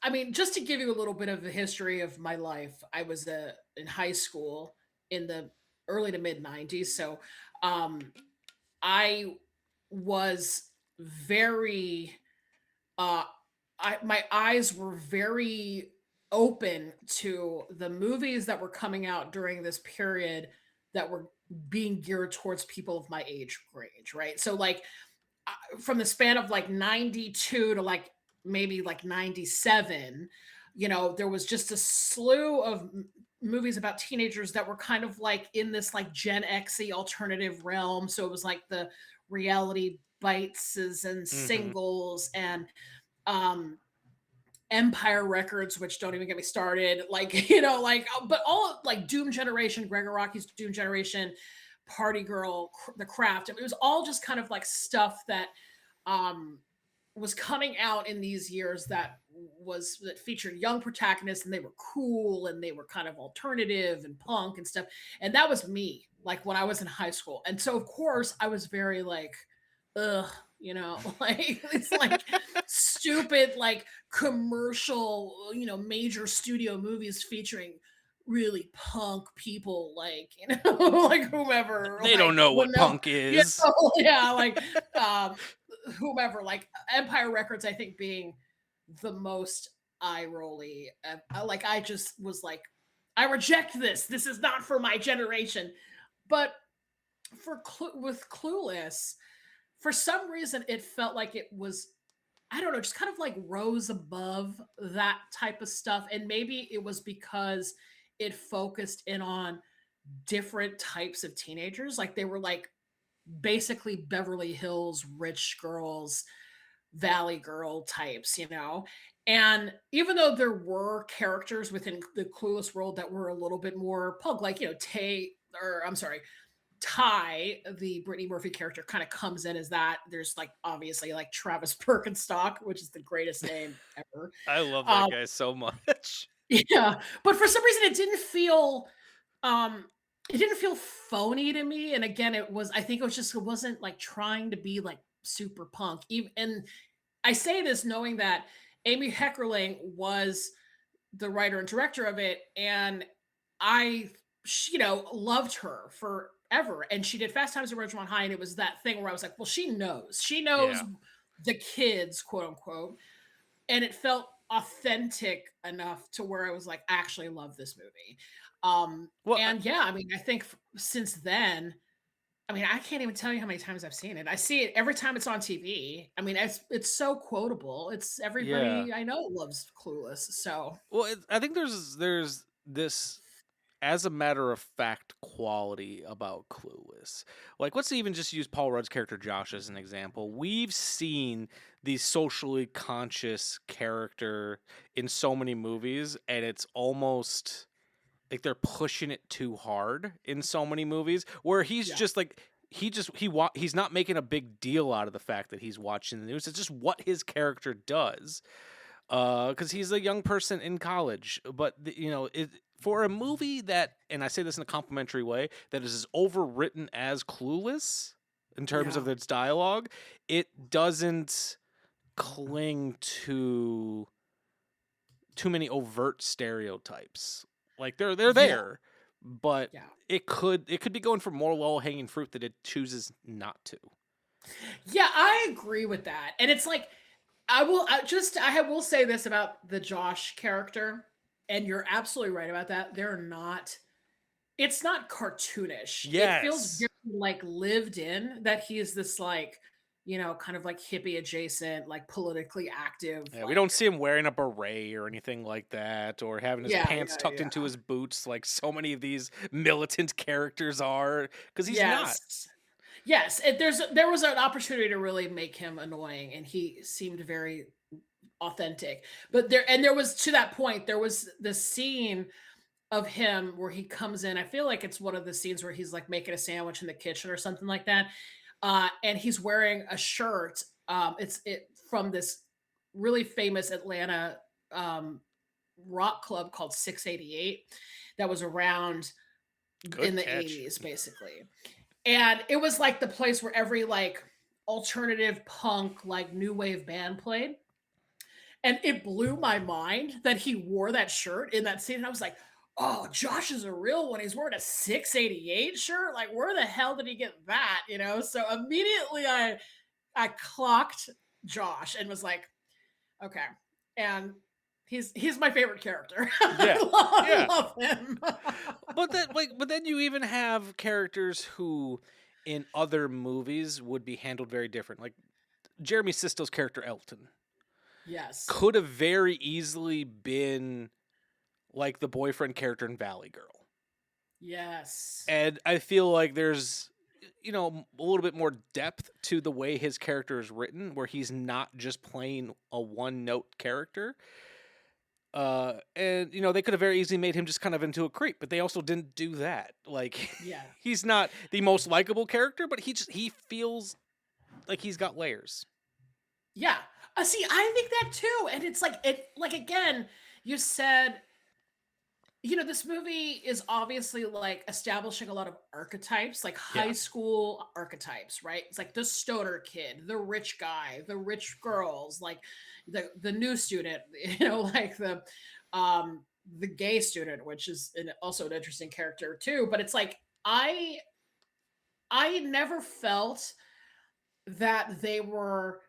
I mean, just to give you a little bit of the history of my life, I was in high school in the early to mid 90s. So I was very my eyes were very open to the movies that were coming out during this period that were being geared towards people of my age range, right? So like from the span of like 92 to like maybe like 97, there was just a slew of movies about teenagers that were kind of like in this like Gen X-y alternative realm. So it was like the reality bites and singles and Empire Records, which don't even get me started. But all like Doom Generation, Gregor Rocky's Doom Generation, Party Girl, The Craft. It was all just kind of like stuff that was coming out in these years that featured young protagonists, and they were cool and they were kind of alternative and punk and stuff. And that was me, like when I was in high school. And so of course I was very like, ugh, like it's like stupid, like commercial, major studio movies featuring really punk people, like, like whomever. They don't know what punk is. Like whomever, like Empire Records, I think being the most eye-rolly. Like I just was like, I reject this. This is not for my generation. But with Clueless, for some reason, it felt like it was, I don't know, just kind of like rose above that type of stuff. And maybe it was because it focused in on different types of teenagers. Like they were like basically Beverly Hills, rich girls, Valley Girl types, And even though there were characters within the Clueless world that were a little bit more punk, like, Ty, the Brittany Murphy character, kind of comes in as that. There's like obviously like Travis Birkenstock, which is the greatest name ever. I love that guy so much. Yeah, but for some reason it didn't feel phony to me. And again, it wasn't like trying to be like super punk. And I say this knowing that Amy Heckerling was the writer and director of it, and I loved her forever. And she did Fast Times at Ridgemont High, and it was that thing where I was like, well, she knows the kids, quote unquote. And it felt authentic enough to where I was like, I actually love this movie. I think since then, I can't even tell you how many times I've seen it. I see it every time it's on TV. It's so quotable. It's everybody I know loves Clueless. So, I think there's this, as a matter of fact, quality about Clueless. Like, let's even just use Paul Rudd's character Josh as an example. We've seen the socially conscious character in so many movies, and it's almost like they're pushing it too hard in so many movies, where he's just like, he's not making a big deal out of the fact that he's watching the news. It's just what his character does. Because he's a young person in college, but for a movie that, and I say this in a complimentary way, that is as overwritten as Clueless in terms of its dialogue, it doesn't cling to too many overt stereotypes. Like they're there, but it could be going for more low-hanging fruit that it chooses not to. Yeah, I agree with that. And it's like, I will say this about the Josh character, and you're absolutely right about that. It's not cartoonish. Yes. It feels very like lived in, that he's this like, kind of like hippie adjacent, like politically active. Yeah, we don't see him wearing a beret or anything like that, or having his pants tucked into his boots like so many of these militant characters are, because he's not. Yes, there was an opportunity to really make him annoying, and he seemed very authentic. But there was, to that point, there was the scene of him where he comes in. I feel like it's one of the scenes where he's like making a sandwich in the kitchen or something like that, and he's wearing a shirt. It's from this really famous Atlanta rock club called 688 that was around in the 80s, basically. And it was like the place where every like alternative punk, like new wave band played. And it blew my mind that he wore that shirt in that scene. And I was like, oh, Josh is a real one. He's wearing a 688 shirt. Like, where the hell did he get that? So immediately I clocked Josh and was like, okay. And he's my favorite character. Yeah. I love him. But then you even have characters who in other movies would be handled very different. Like Jeremy Sisto's character Elton. Yes. Could have very easily been like the boyfriend character in Valley Girl. Yes. And I feel like there's a little bit more depth to the way his character is written, where he's not just playing a one-note character. And they could have very easily made him just kind of into a creep, but they also didn't do that. Like, he's not the most likable character, but he feels like he's got layers. Yeah. See, I think that too. And it's like again, you said, this movie is obviously like establishing a lot of archetypes, like high school archetypes, right? It's like the stoner kid, the rich guy, the rich girls, like the new student, like the gay student, which is also an interesting character too. But it's like, I never felt that they were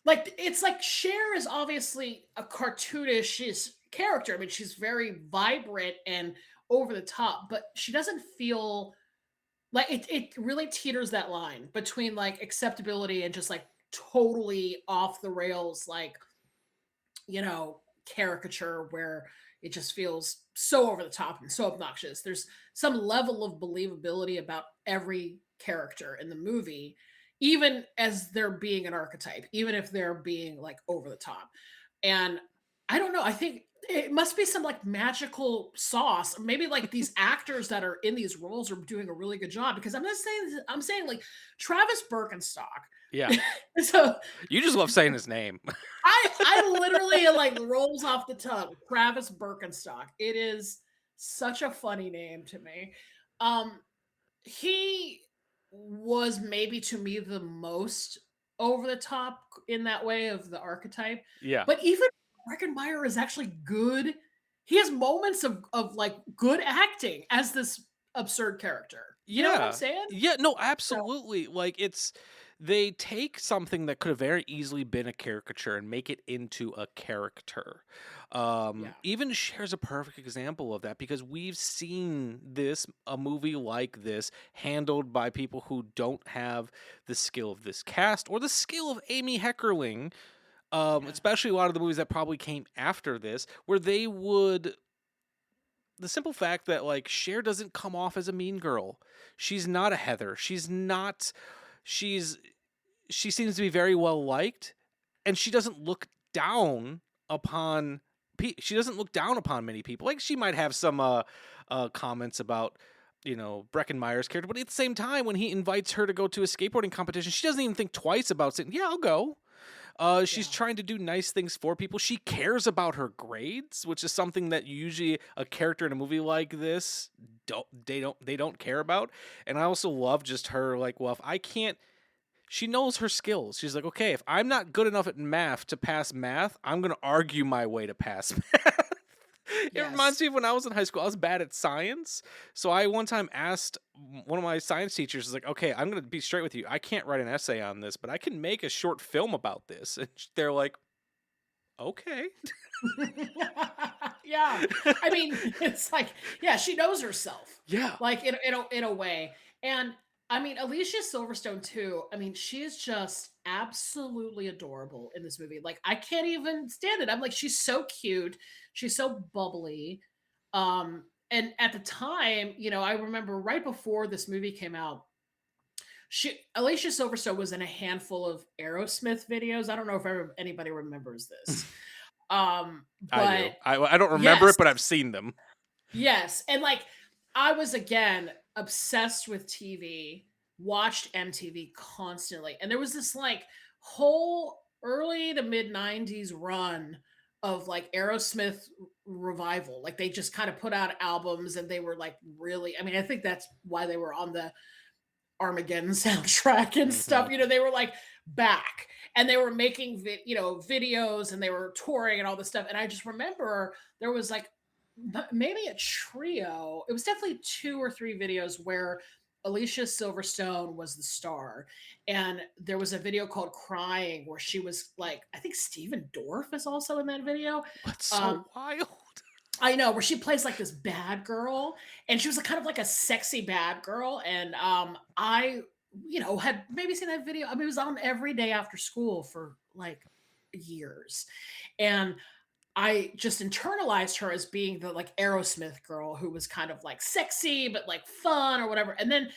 like, it's like Cher is obviously a cartoonish character. I mean, she's very vibrant and over the top, but she doesn't feel like it really teeters that line between like acceptability and just like totally off the rails, like, caricature, where it just feels so over the top and so obnoxious. There's some level of believability about every character in the movie, even as they're being an archetype, even if they're being like over the top. And I don't know, I think it must be some like magical sauce. Maybe like these actors that are in these roles are doing a really good job, because I'm saying like Travis Birkenstock. Yeah. So you just love saying his name. I literally like rolls off the tongue. Travis Birkenstock. It is such a funny name to me. He was maybe to me the most over the top in that way of the archetype. Yeah. But even Breckenmeyer is actually good. He has moments of like good acting as this absurd character. You know what I'm saying? Yeah, no, absolutely. So, like they take something that could have very easily been a caricature and make it into a character. Even Cher's a perfect example of that, because we've seen a movie like this handled by people who don't have the skill of this cast or the skill of Amy Heckerling, especially a lot of the movies that probably came after this, where they would... The simple fact that like Cher doesn't come off as a mean girl. She's not a Heather. She seems to be very well liked, and she doesn't look down upon many people. Like, she might have some comments about Breckin Meyer's character. But at the same time, when he invites her to go to a skateboarding competition, she doesn't even think twice about saying, yeah, I'll go. She's trying to do nice things for people. She cares about her grades, which is something that usually a character in a movie like this don't care about. And I also love just her, like, well, if I can't, she knows her skills. She's like, okay, if I'm not good enough at math to pass math, I'm going to argue my way to pass math. It reminds me of when I was in high school, I was bad at science. So I one time asked one of my science teachers, like, okay, I'm going to be straight with you. I can't write an essay on this, but I can make a short film about this. And they're like, okay. Yeah. I mean, it's like, yeah, she knows herself. Yeah. Like in a way. And I mean, Alicia Silverstone too. I mean, she is just absolutely adorable in this movie. Like, I can't even stand it. I'm like, she's so cute. She's so bubbly. And at the time, I remember right before this movie came out, Alicia Silverstone was in a handful of Aerosmith videos. I don't know if anybody remembers this. But I do. I don't remember it, but I've seen them. Yes. And like, I was again obsessed with TV, watched MTV constantly. And there was this like whole early to mid 90s run of like Aerosmith revival. Like they just kind of put out albums and they were like really, I mean, I think that's why they were on the Armageddon soundtrack and stuff. They were like back and they were making videos and they were touring and all this stuff. And I just remember there was like maybe a trio. It was definitely 2 or 3 videos where Alicia Silverstone was the star. And there was a video called Crying where she was like, I think Steven Dorff is also in that video. That's so wild. I know, where she plays like this bad girl and she was kind of like a sexy bad girl. And I, had maybe seen that video. I mean, it was on every day after school for like years. And I just internalized her as being the like Aerosmith girl who was kind of like sexy, but like fun or whatever. And then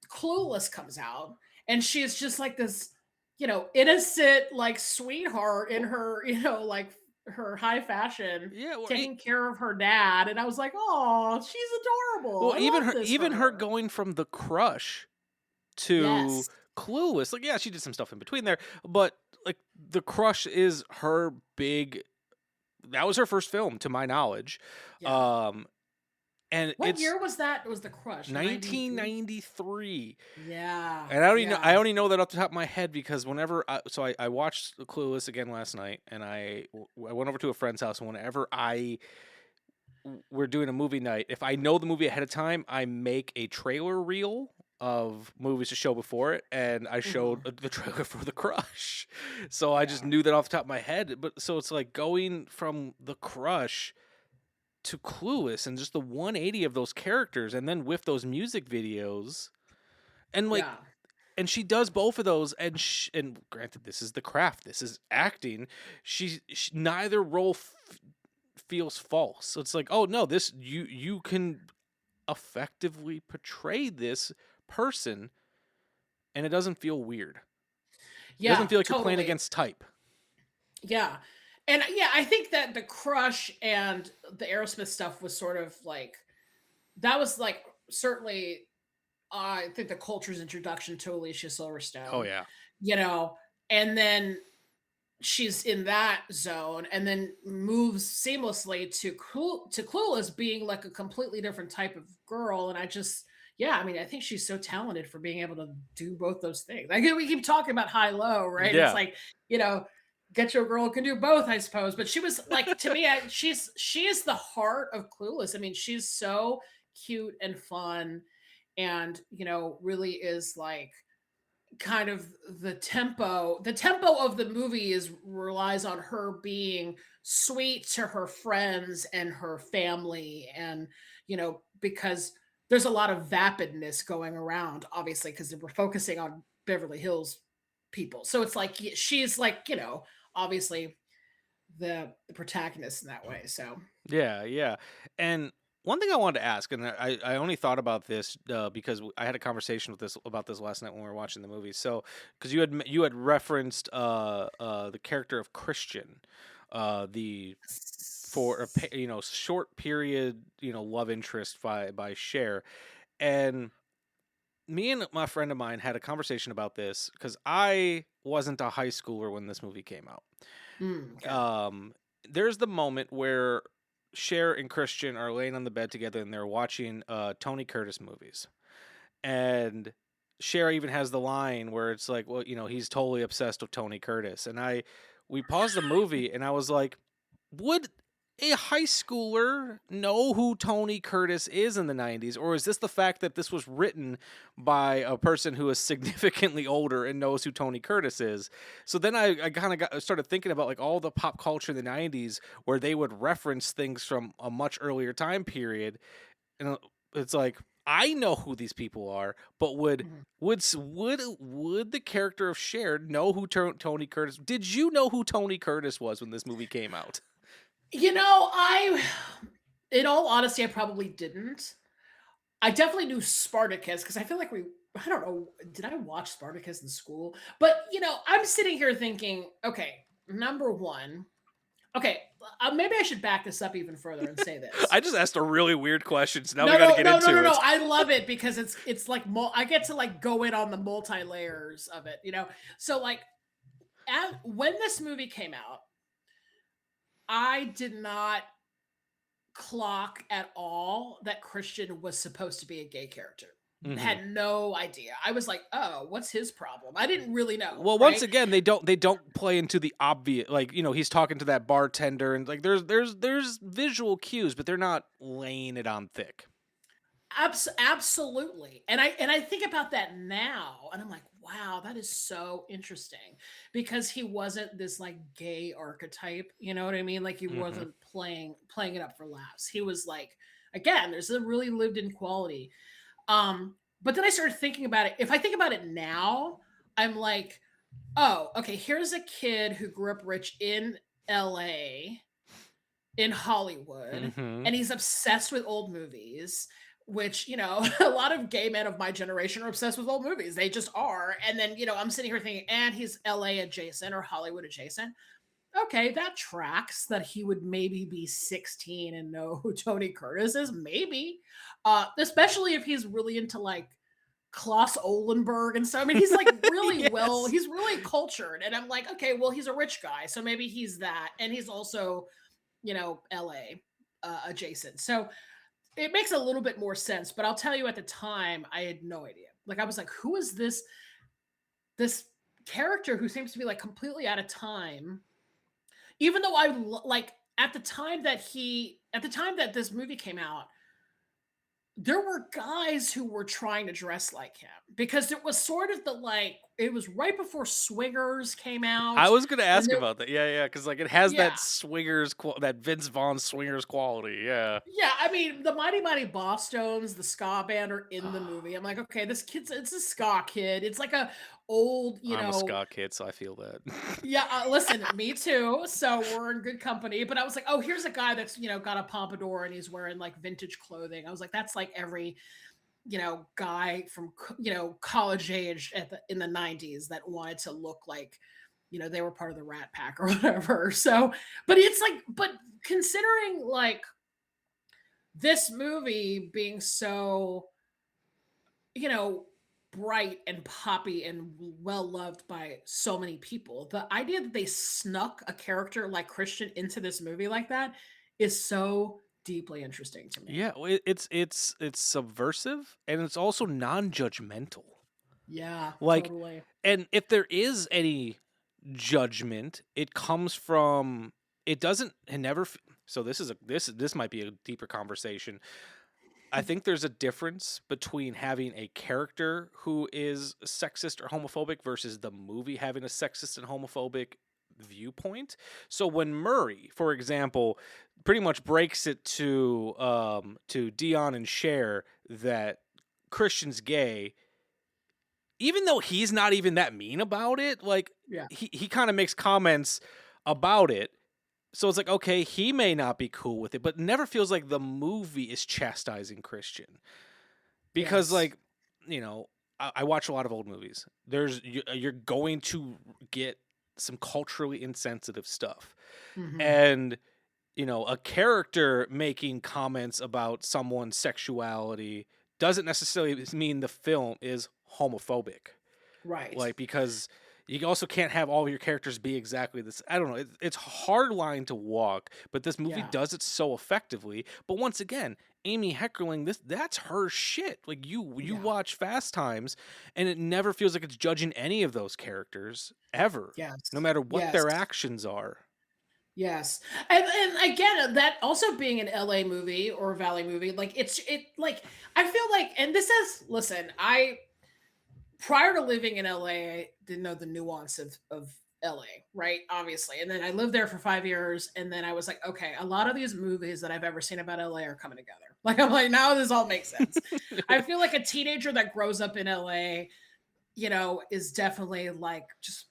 Clueless comes out and she is just like this, innocent, like sweetheart in her, like her high fashion, taking care of her dad. And I was like, oh, she's adorable. Well, even her going from the crush to Clueless, like, yeah, she did some stuff in between there, but like the crush is her big. That was her first film, to my knowledge. Yeah. And what year was that? It was The Crush? 1993. Yeah. And I only know that off the top of my head because whenever I watched Clueless again last night, and I went over to a friend's house, and whenever we're doing a movie night, if I know the movie ahead of time, I make a trailer reel of movies to show before it, and I showed the trailer for The Crush. So I just knew that off the top of my head. But so it's like going from The Crush to Clueless and just the 180 of those characters, and then with those music videos, and like, and she does both of those, and granted, this is the craft, this is acting. She neither role feels false. So it's like, oh no, this you can effectively portray this person, and it doesn't feel weird. It doesn't feel like you're playing against type. Yeah. And I think that The Crush and the Aerosmith stuff was sort of like, that was like certainly, I think the culture's introduction to Alicia Silverstone. Oh yeah. And then she's in that zone and then moves seamlessly to Clueless being like a completely different type of girl. And I just, I mean, I think she's so talented for being able to do both those things. Like we keep talking about high-low, right? Yeah. It's like, get your girl can do both, I suppose. But she was like, to me, she is the heart of Clueless. I mean, she's so cute and fun, and really is like kind of the tempo of the movie relies on her being sweet to her friends and her family, and because there's a lot of vapidness going around, obviously, because we're focusing on Beverly Hills people. So it's like she's like, obviously the protagonist in that way. So yeah. And one thing I wanted to ask, and I only thought about this because I had a conversation about this last night when we were watching the movie. So because you had referenced the character of Christian, short period love interest by Cher. And me and my friend of mine had a conversation about this because I wasn't a high schooler when this movie came out. Okay. There's the moment where Cher and Christian are laying on the bed together and they're watching Tony Curtis movies. And Cher even has the line where it's like, well, he's totally obsessed with Tony Curtis. And we paused the movie and I was like, would a high schooler know who Tony Curtis is in the 90s? Or is this the fact that this was written by a person who is significantly older and knows who Tony Curtis is? So then I kind of started thinking about like all the pop culture in the 90s where they would reference things from a much earlier time period. And it's like, I know who these people are, but would the character of Cher know who Tony Curtis? Did you know who Tony Curtis was when this movie came out? In all honesty, I probably didn't. I definitely knew Spartacus because I feel like I don't know, did I watch Spartacus in school? But, I'm sitting here thinking, okay, number one, okay, maybe I should back this up even further and say this. I just asked a really weird question, so now we got to get into it. No, I love it because it's like, I get to like go in on the multi-layers of it, So like, when this movie came out, I did not clock at all that Christian was supposed to be a gay character. Mm-hmm. Had no idea. I was like, oh, what's his problem? I didn't really know. Well, once again, they don't play into the obvious, like, he's talking to that bartender and like there's visual cues, but they're not laying it on thick. Absolutely. And I think about that now and I'm like, wow, that is so interesting because he wasn't this like gay archetype, you know what I mean? Like he wasn't playing it up for laughs. He was like, again, there's a really lived in quality. But then I started thinking about it. If I think about it now, I'm like, oh, okay, here's a kid who grew up rich in LA, in Hollywood, and he's obsessed with old movies, which, a lot of gay men of my generation are obsessed with old movies. They just are. And then, I'm sitting here thinking, and he's LA adjacent or Hollywood adjacent. Okay, that tracks that he would maybe be 16 and know who Tony Curtis is. Maybe. Especially if he's really into like Klaus Olenberg and stuff. I mean, he's like really Yes. he's really cultured. And I'm like, okay, well, he's a rich guy. So maybe he's that. And he's also, LA adjacent. So it makes a little bit more sense. But I'll tell you at the time, I had no idea. Like, I was like, who is this character who seems to be like completely out of time? Even though at the time that this movie came out, there were guys who were trying to dress like him because it was sort of it was right before Swingers came out. I was going to ask about that. Yeah. Cause like it has that Swingers, that Vince Vaughn Swingers quality. Yeah. Yeah. I mean, the Mighty Mighty Bosstones, the ska band are in the movie. I'm like, okay, it's a ska kid. It's like a old, I'm a ska kid, so I feel that. Yeah. Listen, me too. So we're in good company, but I was like, oh, here's a guy that's, got a pompadour and he's wearing like vintage clothing. I was like, that's like every, guy from, college age in the 90s that wanted to look like, they were part of the Rat Pack or whatever. So, but it's like, but considering like this movie being so, bright and poppy and well loved by so many people, the idea that they snuck a character like Christian into this movie like that is so deeply interesting to me. Yeah, it's subversive and it's also non-judgmental. Yeah, like totally. And if there is any judgment, it comes from so this might be a deeper conversation. I think there's a difference between having a character who is sexist or homophobic versus the movie having a sexist and homophobic viewpoint. So when Murray, for example, pretty much breaks it to Dion and Cher that Christian's gay, even though he's not even that mean about it, like he kind of makes comments about it. So it's like, okay, he may not be cool with it, but it never feels like the movie is chastising Christian. Because, like, I watch a lot of old movies. You're going to get some culturally insensitive stuff. Mhm. And, you know, a character making comments about someone's sexuality doesn't necessarily mean the film is homophobic. Right. Like, because you also can't have all of your characters be exactly this. I don't know. It's a hard line to walk, but this movie Yeah. does it so effectively. But once again, Amy Heckerling, that's her shit. Like, you Yeah. watch Fast Times, and it never feels like it's judging any of those characters ever, Yes. no matter what Yes. their actions are. Yes. And again, that also being an LA movie or a Valley movie, like it like I feel like, and this is, listen, I prior to living in LA, I didn't know the nuance of LA, right? Obviously. And then I lived there for 5 years. And then I was like, okay, a lot of these movies that I've ever seen about LA are coming together. Like, I'm like, now this all makes sense. I feel like a teenager that grows up in LA, you know, is definitely like just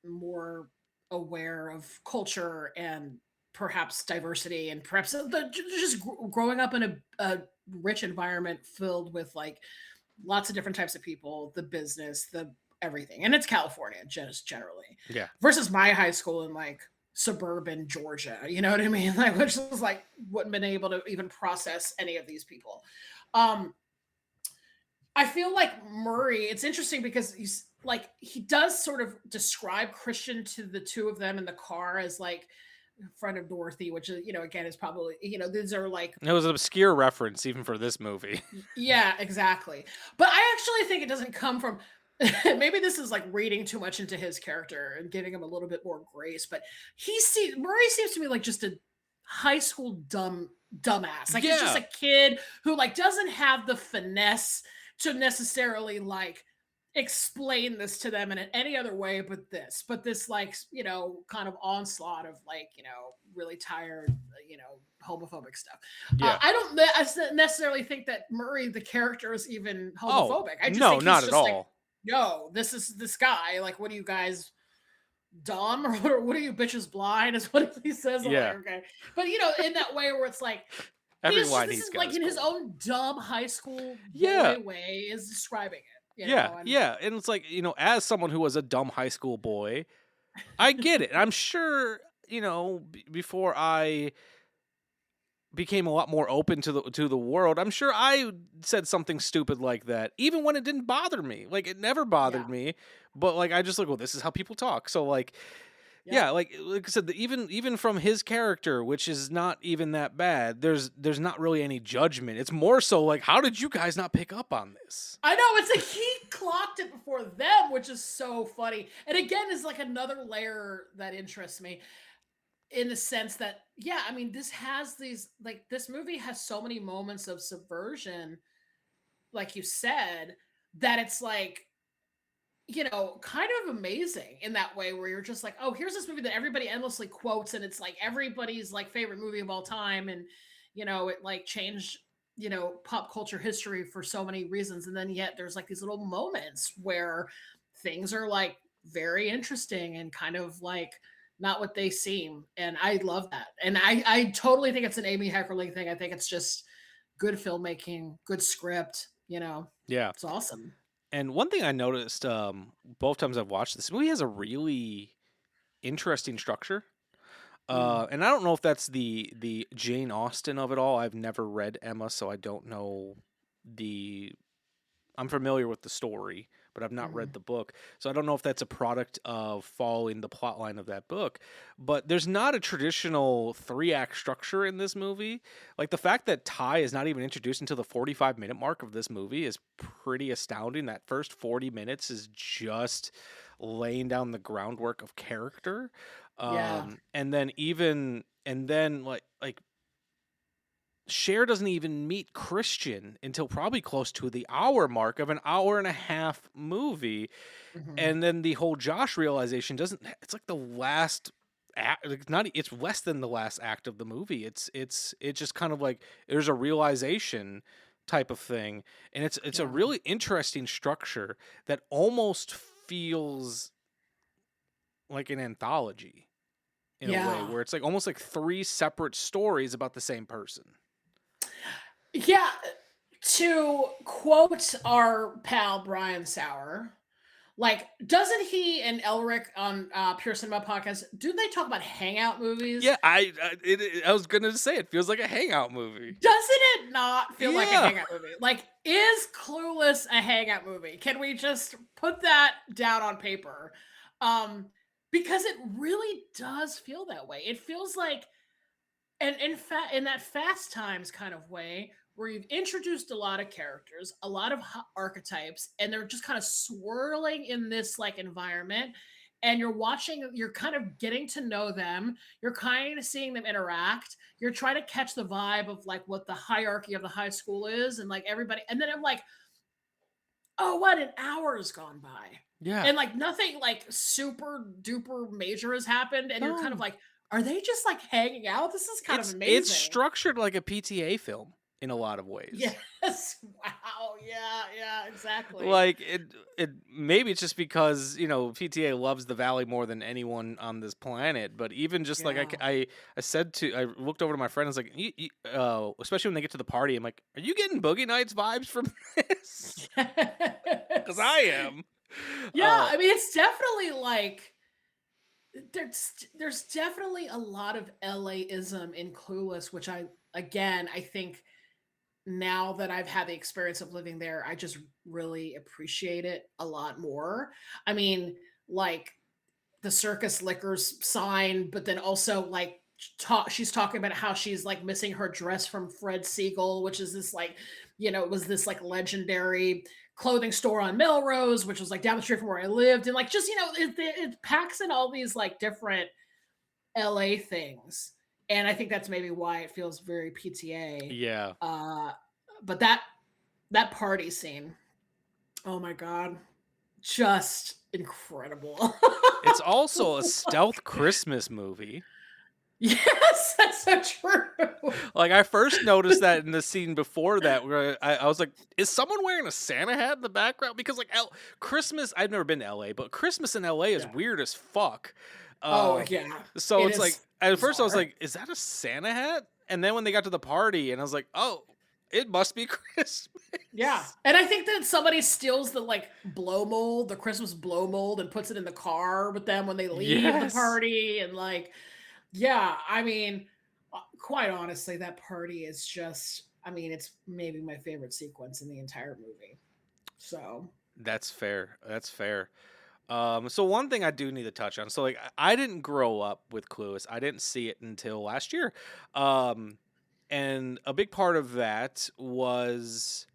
more aware of culture and perhaps diversity and perhaps just growing up in a rich environment filled with like lots of different types of people, the business, the everything. And it's California just generally. Yeah. Versus my high school in like suburban Georgia, you know what I mean? Like, which was like wouldn't been able to even process any of these people. I feel like Murray, it's interesting because he's like, he does sort of describe Christian to the two of them in the car as like in front of Dorothy, which is, you know, again, is probably, you know, these are like, It was an obscure reference even for this movie. yeah, exactly. But I actually think it doesn't come from, maybe this is like reading too much into his character and giving him a little bit more grace, but Murray seems to me like just a high school dumbass. Like, he's just a kid who like doesn't have the finesse to necessarily like explain this to them in any other way but this like, you know, kind of onslaught of like, you know, really tired, you know, homophobic stuff. Yeah. I don't necessarily think that Murray the character is even homophobic. I just no, think he's not just at like, all. yo, this is this guy, like, what are you guys, dumb, or what are you bitches blind, is what he says. I'm like, okay. But you know, in that way where it's like Every this line is he's got like is in his cool. own dumb high school Yeah. boy way is describing it. You Yeah, know? And yeah. And it's like, you know, as someone who was a dumb high school boy, I get it. I'm sure, you know, before I became a lot more open to the world, I'm sure I said something stupid like that, even when it didn't bother me. Like, it never bothered me, but like, I just like, well, this is how people talk. So like, yeah, like I said, even from his character, which is not even that bad, there's not really any judgment. It's more so like, how did you guys not pick up on this? I know, it's like he clocked it before them, which is so funny. And again, is like another layer that interests me in the sense that, yeah, I mean, this has these, like, this movie has so many moments of subversion, like you said, that it's like, you know, kind of amazing in that way where you're just like, oh, here's this movie that everybody endlessly quotes and it's like everybody's like favorite movie of all time. And, you know, it like changed, you know, pop culture history for so many reasons. And then yet there's like these little moments where things are like very interesting and kind of like not what they seem. And I love that. And I totally think it's an Amy Heckerling thing. I think it's just good filmmaking, good script, you know. Yeah. It's awesome. And one thing I noticed both times I've watched this movie has a really interesting structure. And I don't know if that's the Jane Austen of it all. I've never read Emma, so I don't know I'm familiar with the story, but I've not read the book. So I don't know if that's a product of following the plot line of that book. But there's not a traditional 3-act structure in this movie. Like, the fact that Ty is not even introduced until the 45-minute mark of this movie is pretty astounding. That first 40 minutes is just laying down the groundwork of character. And then like Cher doesn't even meet Christian until probably close to the hour mark of an hour and a half movie. And then the whole Josh realization it's like the last act, it's less than the last act of the movie. It's just kind of like there's a realization type of thing. And it's a really interesting structure that almost feels like an anthology in a way where it's like almost like 3 separate stories about the same person. Yeah, to quote our pal Brian Sauer, Like, doesn't he and Elric on Pure Cinema podcast, do they talk about hangout movies? Yeah, I was gonna say it feels like a hangout movie. Doesn't it not feel like a Yeah. hangout movie? Like, is Clueless a hangout movie? Can we just put that down on paper? Because it really does feel that way. It feels like, and in that Fast Times kind of way, where you've introduced a lot of characters, a lot of archetypes, and they're just kind of swirling in this like environment. And you're kind of getting to know them. You're kind of seeing them interact. You're trying to catch the vibe of like what the hierarchy of the high school is and like everybody. And then I'm like, oh, what, an hour has gone by. Yeah. And like nothing like super duper major has happened. And you're kind of like, are they just like hanging out? This is kind of amazing. It's structured like a PTA film in a lot of ways. Yes. Wow. Yeah, exactly. Like it maybe it's just because, PTA loves the Valley more than anyone on this planet, but even just like I looked over to my friend and was like, especially when they get to the party, I'm like, are you getting Boogie Nights vibes from this? Because I am. Yeah, I mean, it's definitely like there's definitely a lot of LA-ism in Clueless, which I think now that I've had the experience of living there, I just really appreciate it a lot more. I mean, like the Circus Liquors sign, but then also like she's talking about how she's like missing her dress from Fred Siegel, which is this like, it was this like legendary clothing store on Melrose, which was like down the street from where I lived. And like, just, it packs in all these like different LA things. And I think that's maybe why it feels very PTA. Yeah. But that party scene, oh my God, just incredible. It's also a stealth Christmas movie. Yes, that's so true. Like, I first noticed that in the scene before that, where I was like, is someone wearing a Santa hat in the background? Because, like, Christmas, I've never been to LA, but Christmas in LA is weird as fuck. Yeah. So it's like, at first I was like, is that a Santa hat? And then when they got to the party, and I was like, oh, it must be Christmas. Yeah. And I think that somebody steals the like blow mold, the Christmas blow mold, and puts it in the car with them when they leave the party. And like, yeah, I mean, quite honestly, that party is just, I mean, it's maybe my favorite sequence in the entire movie. So that's fair. So one thing I do need to touch on. So like, I didn't grow up with Clueless. I didn't see it until last year. And a big part of that was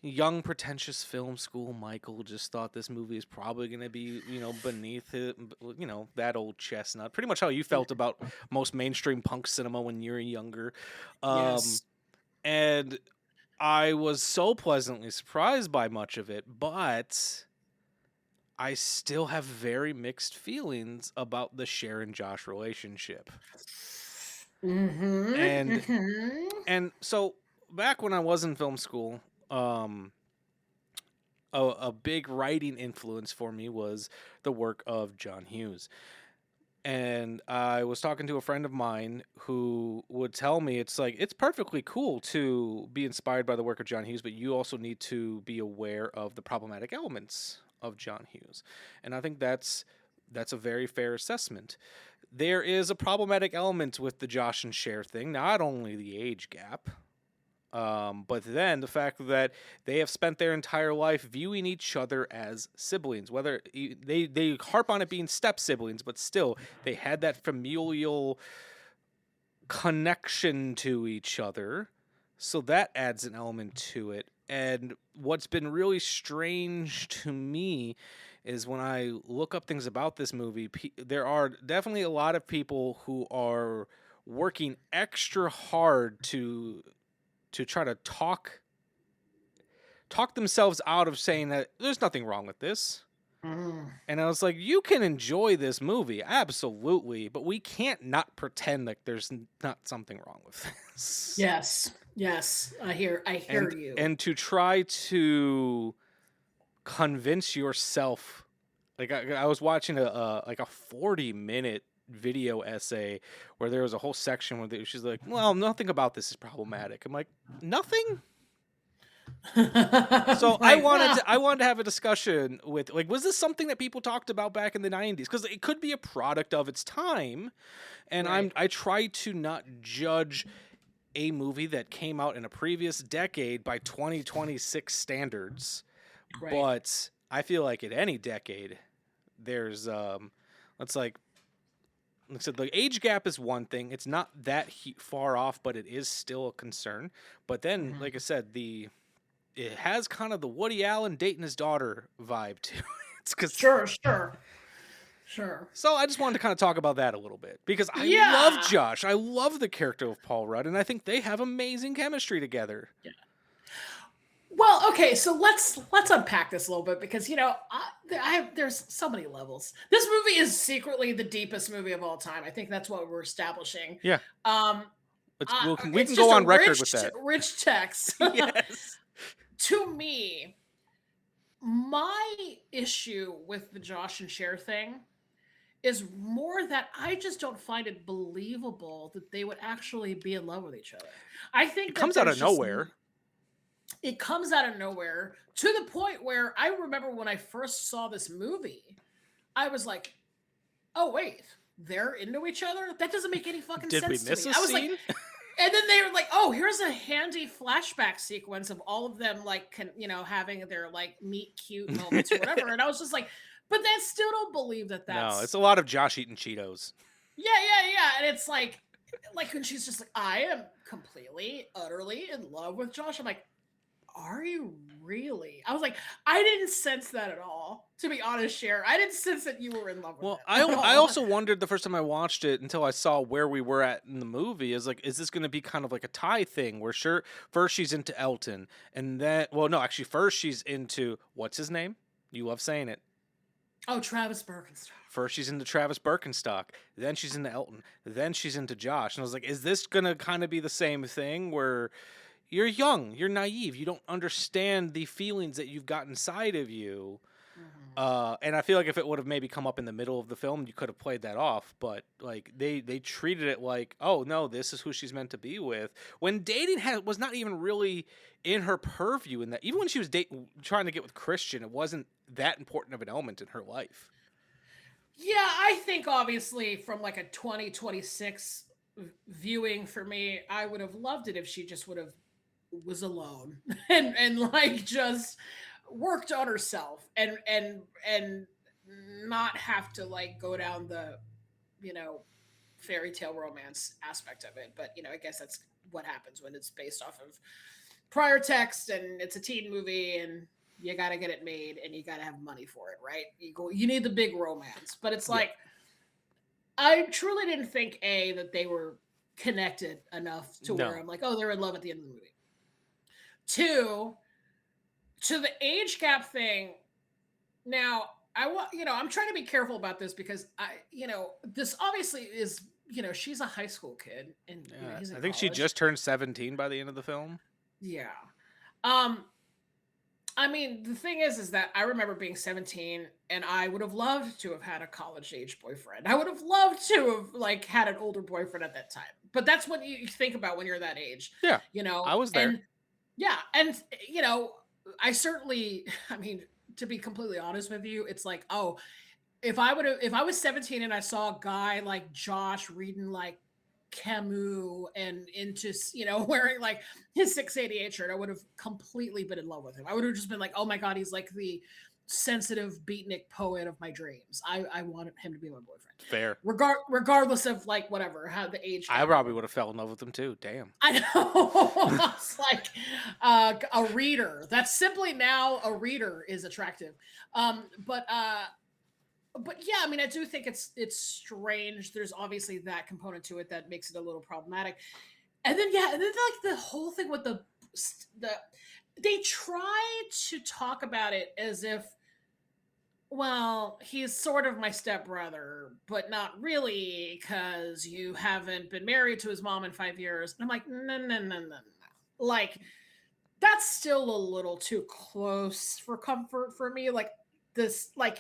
young, pretentious film school Michael just thought this movie is probably going to be, beneath it, that old chestnut. Pretty much how you felt about most mainstream punk cinema when you were younger. Yes. And I was so pleasantly surprised by much of it, but I still have very mixed feelings about the Cher and Josh relationship. And so back when I was in film school, a big writing influence for me was the work of John Hughes. And I was talking to a friend of mine who would tell me it's like, it's perfectly cool to be inspired by the work of John Hughes, but you also need to be aware of the problematic elements of John Hughes. And I think that's a very fair assessment. There is a problematic element with the Josh and Cher thing, not only the age gap, but then the fact that they have spent their entire life viewing each other as siblings. Whether they harp on it being step siblings, but still they had that familial connection to each other. So that adds an element to it. And what's been really strange to me is when I look up things about this movie, there are definitely a lot of people who are working extra hard to try to talk themselves out of saying that there's nothing wrong with this. And I was like, you can enjoy this movie, absolutely, but we can't not pretend like there's not something wrong with this. Yes, I hear you. And to try to convince yourself, like I was watching a 40-minute video essay where there was a whole section where she's like, well, nothing about this is problematic. I'm like, nothing? So Like, I wanted to have a discussion with, like, was this something that people talked about back in the 90s? Because it could be a product of its time, and Right. I try to not judge a movie that came out in a previous decade by 2026 standards, Right. but I feel like at any decade there's it's like I said, the age gap is one thing. It's not that far off, but it is still a concern. But then, like I said, it has kind of the Woody Allen dating his daughter vibe to it. It's 'cause, Sure. so I just wanted to kind of talk about that a little bit because I Yeah. love Josh. I love the character of Paul Rudd, and I think they have amazing chemistry together. Yeah. Well, okay, so let's unpack this a little bit because there's so many levels. This movie is secretly the deepest movie of all time. I think that's what we're establishing. Yeah. We It's can just go a on record with that. Rich text. Yes. To me, my issue with the Josh and Cher thing is more that I just don't find it believable that they would actually be in love with each other. I think It comes out of nowhere. It comes out of nowhere to the point where I remember when I first saw this movie, I was like, "Oh wait, they're into each other? That doesn't make any fucking Did sense we miss to me." a I was scene? like, and then they were like, "Oh, here's a handy flashback sequence of all of them like having their like meet cute moments or whatever." And I was just like, "But I still don't believe that that's No, it's a lot of Josh eating Cheetos. yeah." And it's like when she's just like, "I am completely, utterly in love with Josh." I'm like, are you really? I was like, I didn't sense that at all. To be honest, Cher, I didn't sense that you were in love with him. I also wondered the first time I watched it until I saw where we were at in the movie. Is like, is this going to be kind of like a tie thing where first she's into Elton, and then, well, no, actually, first she's into, what's his name? You love saying it. Oh, Travis Birkenstock. First she's into Travis Birkenstock, then she's into Elton, then she's into Josh. And I was like, is this going to kind of be the same thing where you're young, you're naive, you don't understand the feelings that you've got inside of you. And I feel like if it would have maybe come up in the middle of the film, you could have played that off. But like they treated it like, oh no, this is who she's meant to be with. When dating was not even really in her purview. In that, even when she was trying to get with Christian, it wasn't that important of an element in her life. Yeah, I think obviously from like a 2026 viewing for me, I would have loved it if she just would have was alone and like just worked on herself and not have to like go down the fairy tale romance aspect of it. But I guess that's what happens when it's based off of prior text and it's a teen movie and you got to get it made and you got to have money for it, right? You need the big romance. But it's like, I truly didn't think that they were connected enough to where I'm like, oh, they're in love at the end of the movie. Two, to the age gap thing. Now, I'm trying to be careful about this because this obviously is, she's a high school kid and he's in I think college. she just turned 17 by the end of the film. Yeah. I mean, the thing is that I remember being 17 and I would have loved to have had a college age boyfriend. I would have loved to have like had an older boyfriend at that time. But that's what you think about when you're that age. Yeah. I was there. And I certainly, I mean, to be completely honest with you, it's like, oh, if I was 17 and I saw a guy like Josh reading like Camus and into wearing like his 688 shirt, I would have completely been in love with him. I would have just been like, oh my god, he's like the sensitive beatnik poet of my dreams. I wanted him to be my boyfriend. Fair. Regardless of like whatever how the age. I probably would have fell in love with him too. Damn. I know. It's like a reader. That's simply now a reader is attractive. But yeah, I mean, I do think it's strange. There's obviously that component to it that makes it a little problematic. And then like the whole thing with the they try to talk about it as if, well, he's sort of my stepbrother, but not really because you haven't been married to his mom in 5 years. And I'm like, no. Like, that's still a little too close for comfort for me. Like this, like,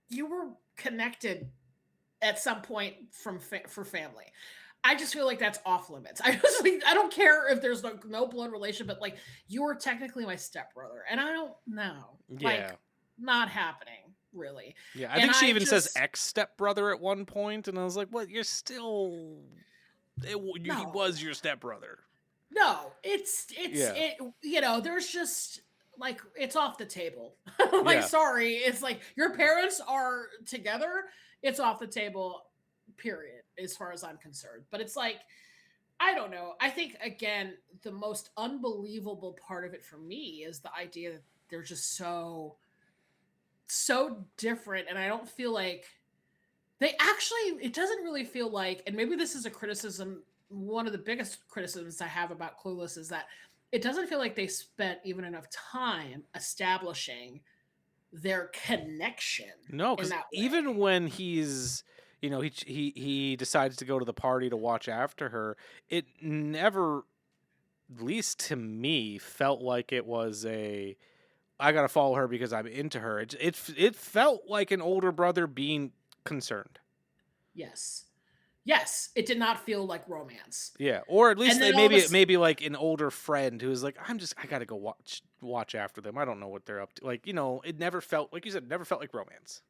you were connected at some point for family. I just feel like that's off limits. I don't care if there's no blood relation, but like you are technically my stepbrother, and I don't know. Yeah. Like, not happening, really. Yeah, I And think she I even says just ex-stepbrother at one point, and I was like, "What? You're still... He no, was your stepbrother." no. Yeah. There's just like it's off the table. Like, Yeah. sorry, it's like your parents are together. It's off the table. Period. As far as I'm concerned, but it's like I don't know. I think again, the most unbelievable part of it for me is the idea that they're just so different, and I don't feel like they actually. It doesn't really feel like, and maybe this is a criticism. One of the biggest criticisms I have about Clueless is that it doesn't feel like they spent even enough time establishing their connection. No, in because that way. even when he's, he decides to go to the party to watch after her, it never, at least to me, felt like it was a, I gotta follow her because I'm into her. It felt like an older brother being concerned. Yes, it did not feel like romance. Yeah, or at least And then maybe like an older friend who's like, I gotta go watch after them. I don't know what they're up to. Like, it never felt, like you said, never felt like romance.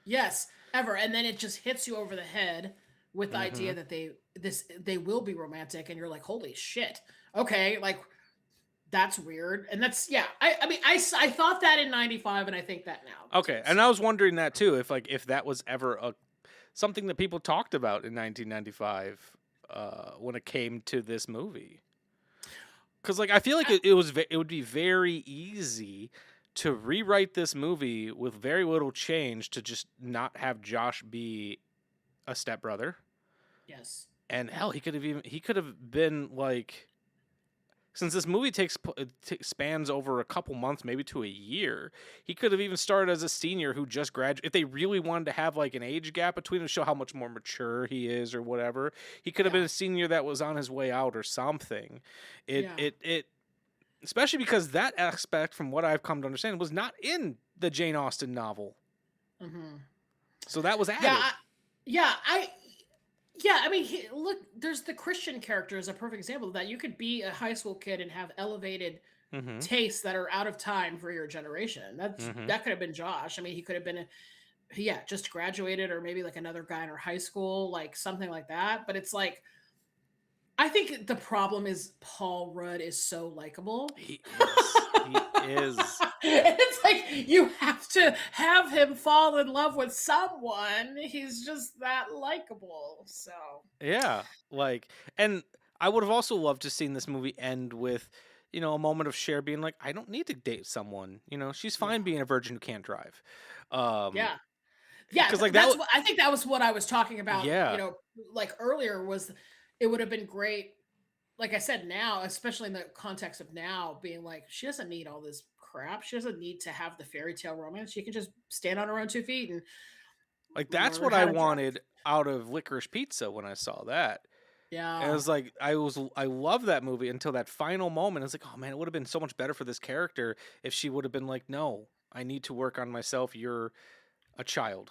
Yes, ever. And then it just hits you over the head with the idea that they will be romantic, and you're like, holy shit. Okay, like that's weird. And that's I thought that in 95, and I think that now. Okay, and I was wondering that too, if that was ever something that people talked about in 1995 when it came to this movie. Because I feel like it would be very easy to rewrite this movie with very little change to just not have Josh be a stepbrother. Yes. And hell, he could have been like, since this movie spans over a couple months, maybe to a year, he could have even started as a senior who just graduated. If they really wanted to have like an age gap between them to show how much more mature he is or whatever, he could have been a senior that was on his way out or something. It especially because that aspect, from what I've come to understand, was not in the Jane Austen novel. Mm-hmm. So that was added. I mean, look, there's the Christian character is a perfect example of that. You could be a high school kid and have elevated tastes that are out of time for your generation. That could have been Josh. I mean, he could have been just graduated, or maybe like another guy in our high school, like something like that. But it's like, I think the problem is Paul Rudd is so likable. He is. It's like you have to have him fall in love with someone. He's just that likable. So yeah, and I would have also loved to seen this movie end with, a moment of Cher being like, I don't need to date someone. She's fine being a virgin who can't drive. Yeah, because I think that was what I was talking about. Yeah. Like earlier was, it would have been great. Like I said, now, especially in the context of now, being like, she doesn't need all this crap. She doesn't need to have the fairy tale romance. She can just stand on her own 2 feet and that's what I wanted out of Licorice Pizza when I saw that. Yeah, and it was like I love that movie until that final moment. It's like, oh man, it would have been so much better for this character if she would have been like, no, I need to work on myself. You're a child.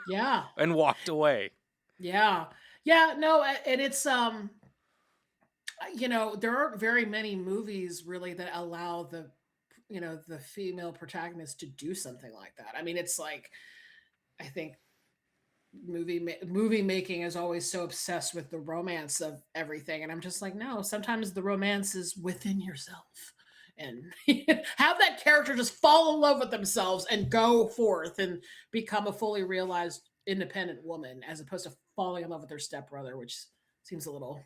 Yeah, and walked away. Yeah, no, and it's there aren't very many movies really that allow the female protagonist to do something like that. I mean, it's like, I think movie making is always so obsessed with the romance of everything, and I'm just like, no, sometimes the romance is within yourself, and have that character just fall in love with themselves and go forth and become a fully realized independent woman, as opposed to falling in love with their stepbrother, which seems a little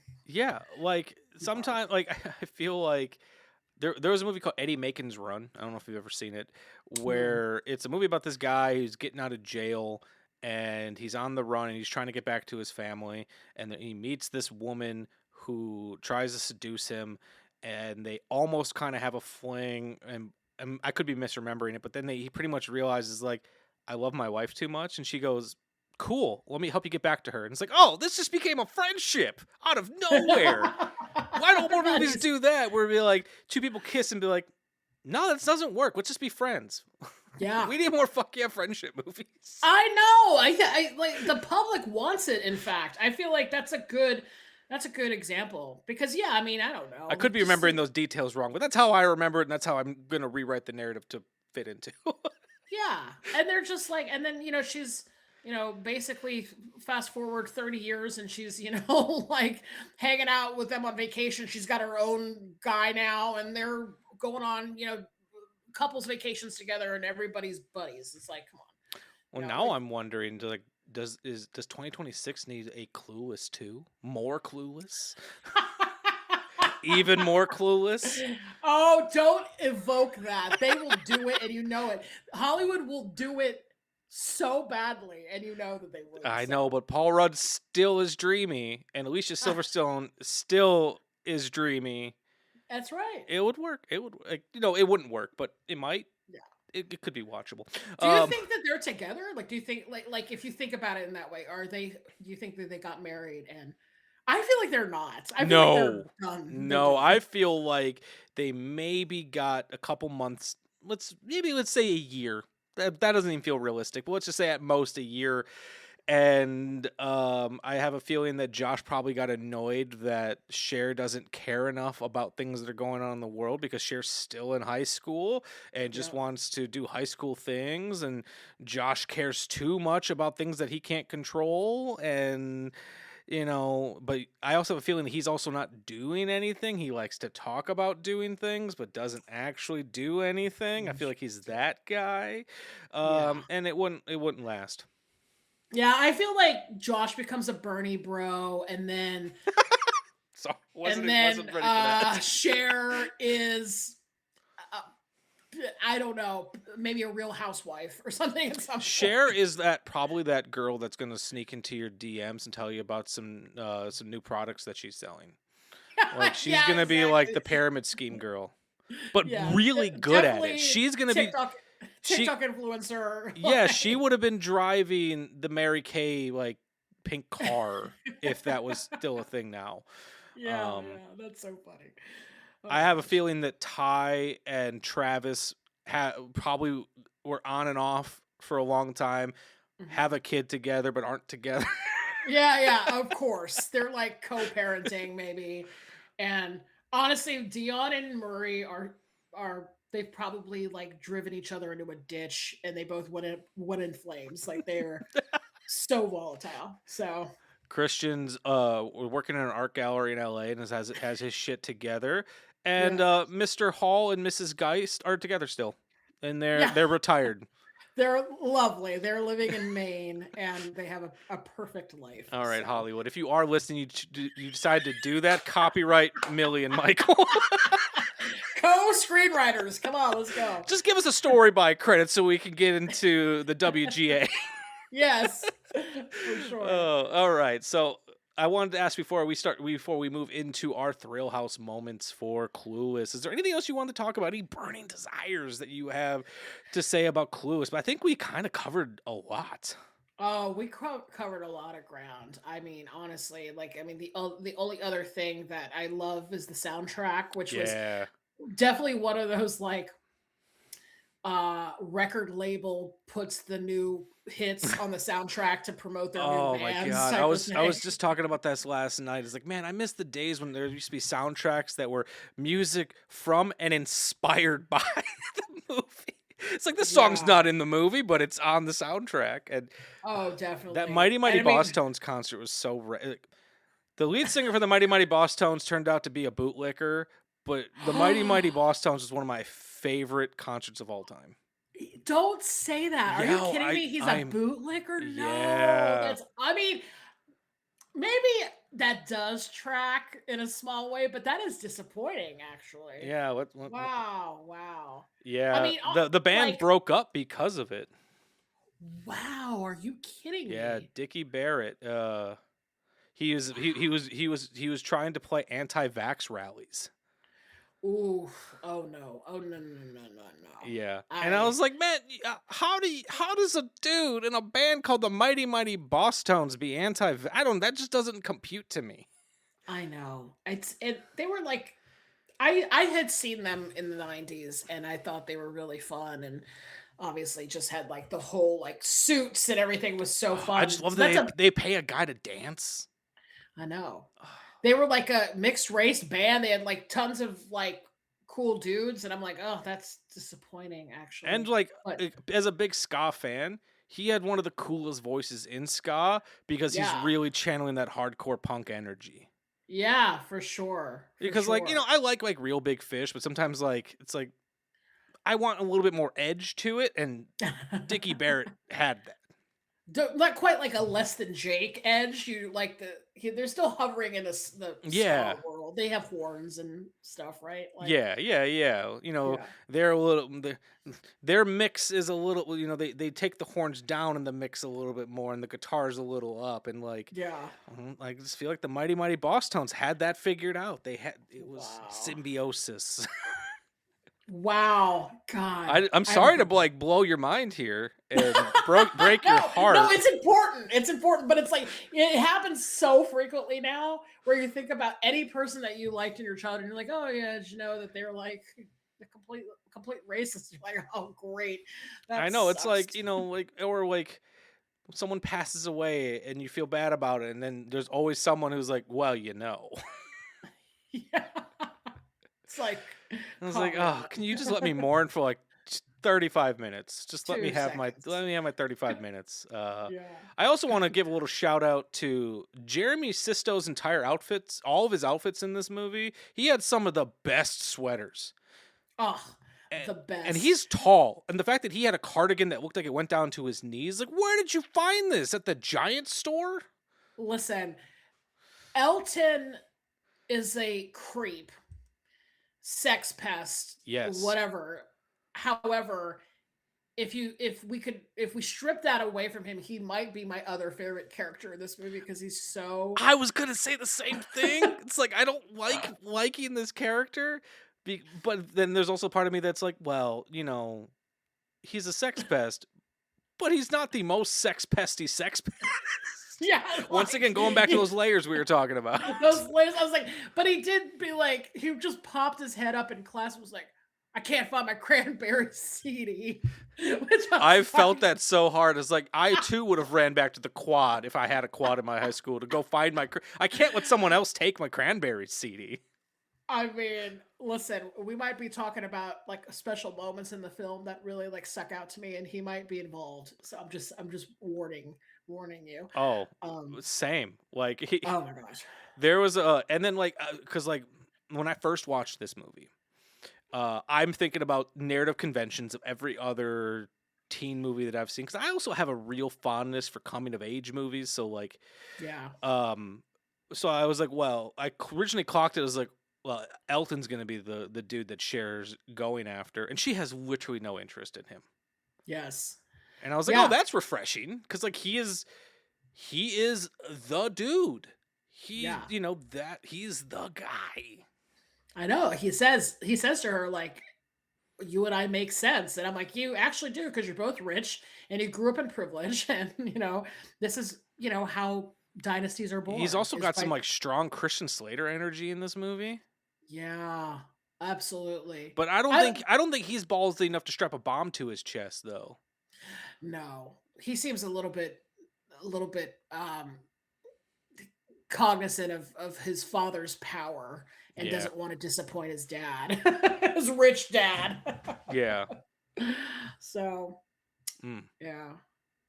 sometimes I feel like there was a movie called Eddie Macon's Run. I don't know if you've ever seen it, where it's a movie about this guy who's getting out of jail and he's on the run and he's trying to get back to his family, and then he meets this woman who tries to seduce him, and they almost kind of have a fling, and I could be misremembering it, but then he pretty much realizes, like, I love my wife too much, and she goes, cool, let me help you get back to her. And it's like, oh, this just became a friendship out of nowhere. Why don't more movies do that? Where it'd be like, two people kiss and be like, no, this doesn't work. Let's just be friends. Yeah. We need more fuck yeah friendship movies. I know. I like the public wants it. In fact, I feel like that's a good example because I mean, I don't know. I could be remembering those details wrong, but that's how I remember it, and that's how I'm gonna rewrite the narrative to fit into. Yeah, and they're just like, and then she's basically fast forward 30 years, and she's like hanging out with them on vacation. She's got her own guy now, and they're going on couples vacations together, and everybody's buddies. It's like, come on. Well, now I'm wondering, like, does 2026 need a Clueless 2? More Clueless? Even more Clueless? Oh, don't evoke that. They will do it, and you know it. Hollywood will do it so badly, and you know that they will. I know, but Paul Rudd still is dreamy, and Alicia Silverstone still is dreamy. That's right. It would work. It would, it wouldn't work, but it might. Yeah. It could be watchable. Do you think that they're together? Like, do you think like if you think about it in that way, do you think that they got married? And I feel like they're not. I feel like they're done. No, I feel like they maybe got a couple months. Let's say a year. That doesn't even feel realistic, but let's just say at most a year. And I have a feeling that Josh probably got annoyed that Cher doesn't care enough about things that are going on in the world because Cher's still in high school and just wants to do high school things. And Josh cares too much about things that he can't control. And, but I also have a feeling that he's also not doing anything. He likes to talk about doing things, but doesn't actually do anything. I feel like he's that guy. And it wouldn't last. Yeah, I feel like Josh becomes a Bernie bro, and then wasn't ready for that. Cher is, I don't know, maybe a Real Housewife or something. Cher is probably that girl that's gonna sneak into your DMs and tell you about some new products that she's selling. Like she's gonna be like the pyramid scheme girl, but really good at it. She's gonna TikTok influencer. Yeah, she would have been driving the Mary Kay like pink car if that was still a thing now. Yeah, that's so funny. I have a feeling that Ty and Travis probably were on and off for a long time, have a kid together but aren't together. Yeah, of course. They're like co-parenting maybe. And honestly, Dion and Murray are they've probably like driven each other into a ditch and they both went in flames. Like they're so volatile. So Christian's working in an art gallery in LA and has his shit together. And Mr. Hall and Mrs. Geist are together still. And they're retired. They're lovely. They're living in Maine and they have a perfect life. All right, Hollywood. If you are listening, you decide to do that, copyright Millie and Michael. Co-screenwriters. Come on, let's go. Just give us a story by credit so we can get into the WGA. Yes, for sure. Oh, all right. So I wanted to ask before we move into our Thrill House moments for Clueless. Is there anything else you want to talk about? Any burning desires that you have to say about Clueless? But I think we kind of covered a lot. Oh, we covered a lot of ground. I mean, honestly, the only other thing that I love is the soundtrack, which was definitely one of those like record label puts the new hits on the soundtrack to promote their new bands. My god, I was just talking about this last night. It's like, man, I miss the days when there used to be soundtracks that were music from and inspired by the movie. It's like this song's not in the movie, but it's on the soundtrack. And definitely that Mighty Boss Tones concert was so. The lead singer for the Mighty Boss Tones turned out to be a bootlicker, but the Mighty Boss Tones is one of my favorite concerts of all time. Don't say that. Are you kidding me? He's a bootlicker? No. Maybe that does track in a small way, but that is disappointing, actually. Yeah. Wow. Yeah. I mean, the band broke up because of it. Wow. Are you kidding me? Yeah. Dickie Barrett. He was trying to play anti-vax rallies. Ooh! Oh no! No! Yeah, and I was like, man, how does a dude in a band called the Mighty Boss Tones be anti? That just doesn't compute to me. I know they were like, I had seen them in the 90s and I thought they were really fun and obviously just had like the whole like suits and everything was so fun. I just love So that's that they pay a guy to dance. I know. They were like a mixed race band. They had like tons of like cool dudes, and I'm like, oh, that's disappointing actually. And like But as a big ska fan, he had one of the coolest voices in ska because he's Yeah. really channeling that hardcore punk energy. yeah, for sure. Because like, sure. I like Real Big Fish, but sometimes like it's like I want a little bit more edge to it, and Dickie Barrett had that. Not quite like a less than Jake edge. You like they're still hovering in the Yeah. ska world. They have horns and stuff, right? Like, Yeah. You know, Yeah. they're a little their mix is a little, you know, they take the horns down in the mix a little bit more, and the guitar's a little up, and like Yeah. I just feel like the Mighty Mighty Boss Tones had that figured out. It was Wow. symbiosis. Wow. God. I'm sorry to like blow your mind here and break your heart. No, it's important. It's important, but it's like it happens so frequently now where you think about any person that you liked in your childhood and you're like, oh yeah, did you know that they're like the complete racist? You're like, oh great. That I know, it's sucks. like, you know, like or like someone passes away and you feel bad about it, and then there's always someone who's like, well, you know. Yeah. It's like I was like, oh, can you just let me mourn for like 35 minutes? Just let me 2 have seconds. my 35 minutes. Yeah. I also want to give a little shout out to Jeremy Sisto's entire outfits, all of his outfits in this movie. He had some of the best sweaters. Oh, the best. And he's tall. And the fact that he had a cardigan that looked like it went down to his knees, like, where did you find this? At the Giant store? Listen, Elton is a creep, sex pest, Yes. whatever. However, if we strip that away from him, he might be my other favorite character in this movie because he's so. I was gonna say the same thing. It's like I don't like liking this character, but then there's also part of me that's like, well, you know, he's a sex pest, but he's not the most sex pesty sex pest. Yeah. Once again, going back to those layers we were talking about. Those layers, I was like, but he did be like, he just popped his head up in class and was like, I can't find my cranberry CD. Which I felt that so hard. It's like I too would have ran back to the quad if I had a quad in my high school to go find my. I can't let someone else take my cranberry CD. I mean, listen, we might be talking about like special moments in the film that really like stuck out to me, and he might be involved. So I'm just warning you. Oh, same. Like, oh my gosh, there was and then like, because like when I first watched this movie, I'm thinking about narrative conventions of every other teen movie that I've seen, because I also have a real fondness for coming of age movies. So like, yeah. So I was like, well, I originally clocked it as like, well, Elton's gonna be the dude that Cher's going after, and she has literally no interest in him. Yes. And I was like, oh, that's refreshing, because like he is the dude. You know, that he's the guy. I know. He says to her like, you and I make sense, and I'm like, you actually do, because you're both rich and you grew up in privilege, and you know this is how dynasties are born. He's also got some like strong Christian Slater energy in this movie. Yeah, absolutely. But I don't think he's ballsy enough to strap a bomb to his chest, though. No, he seems a little bit cognizant of his father's power and doesn't want to disappoint his dad, his rich dad. Yeah. So, yeah,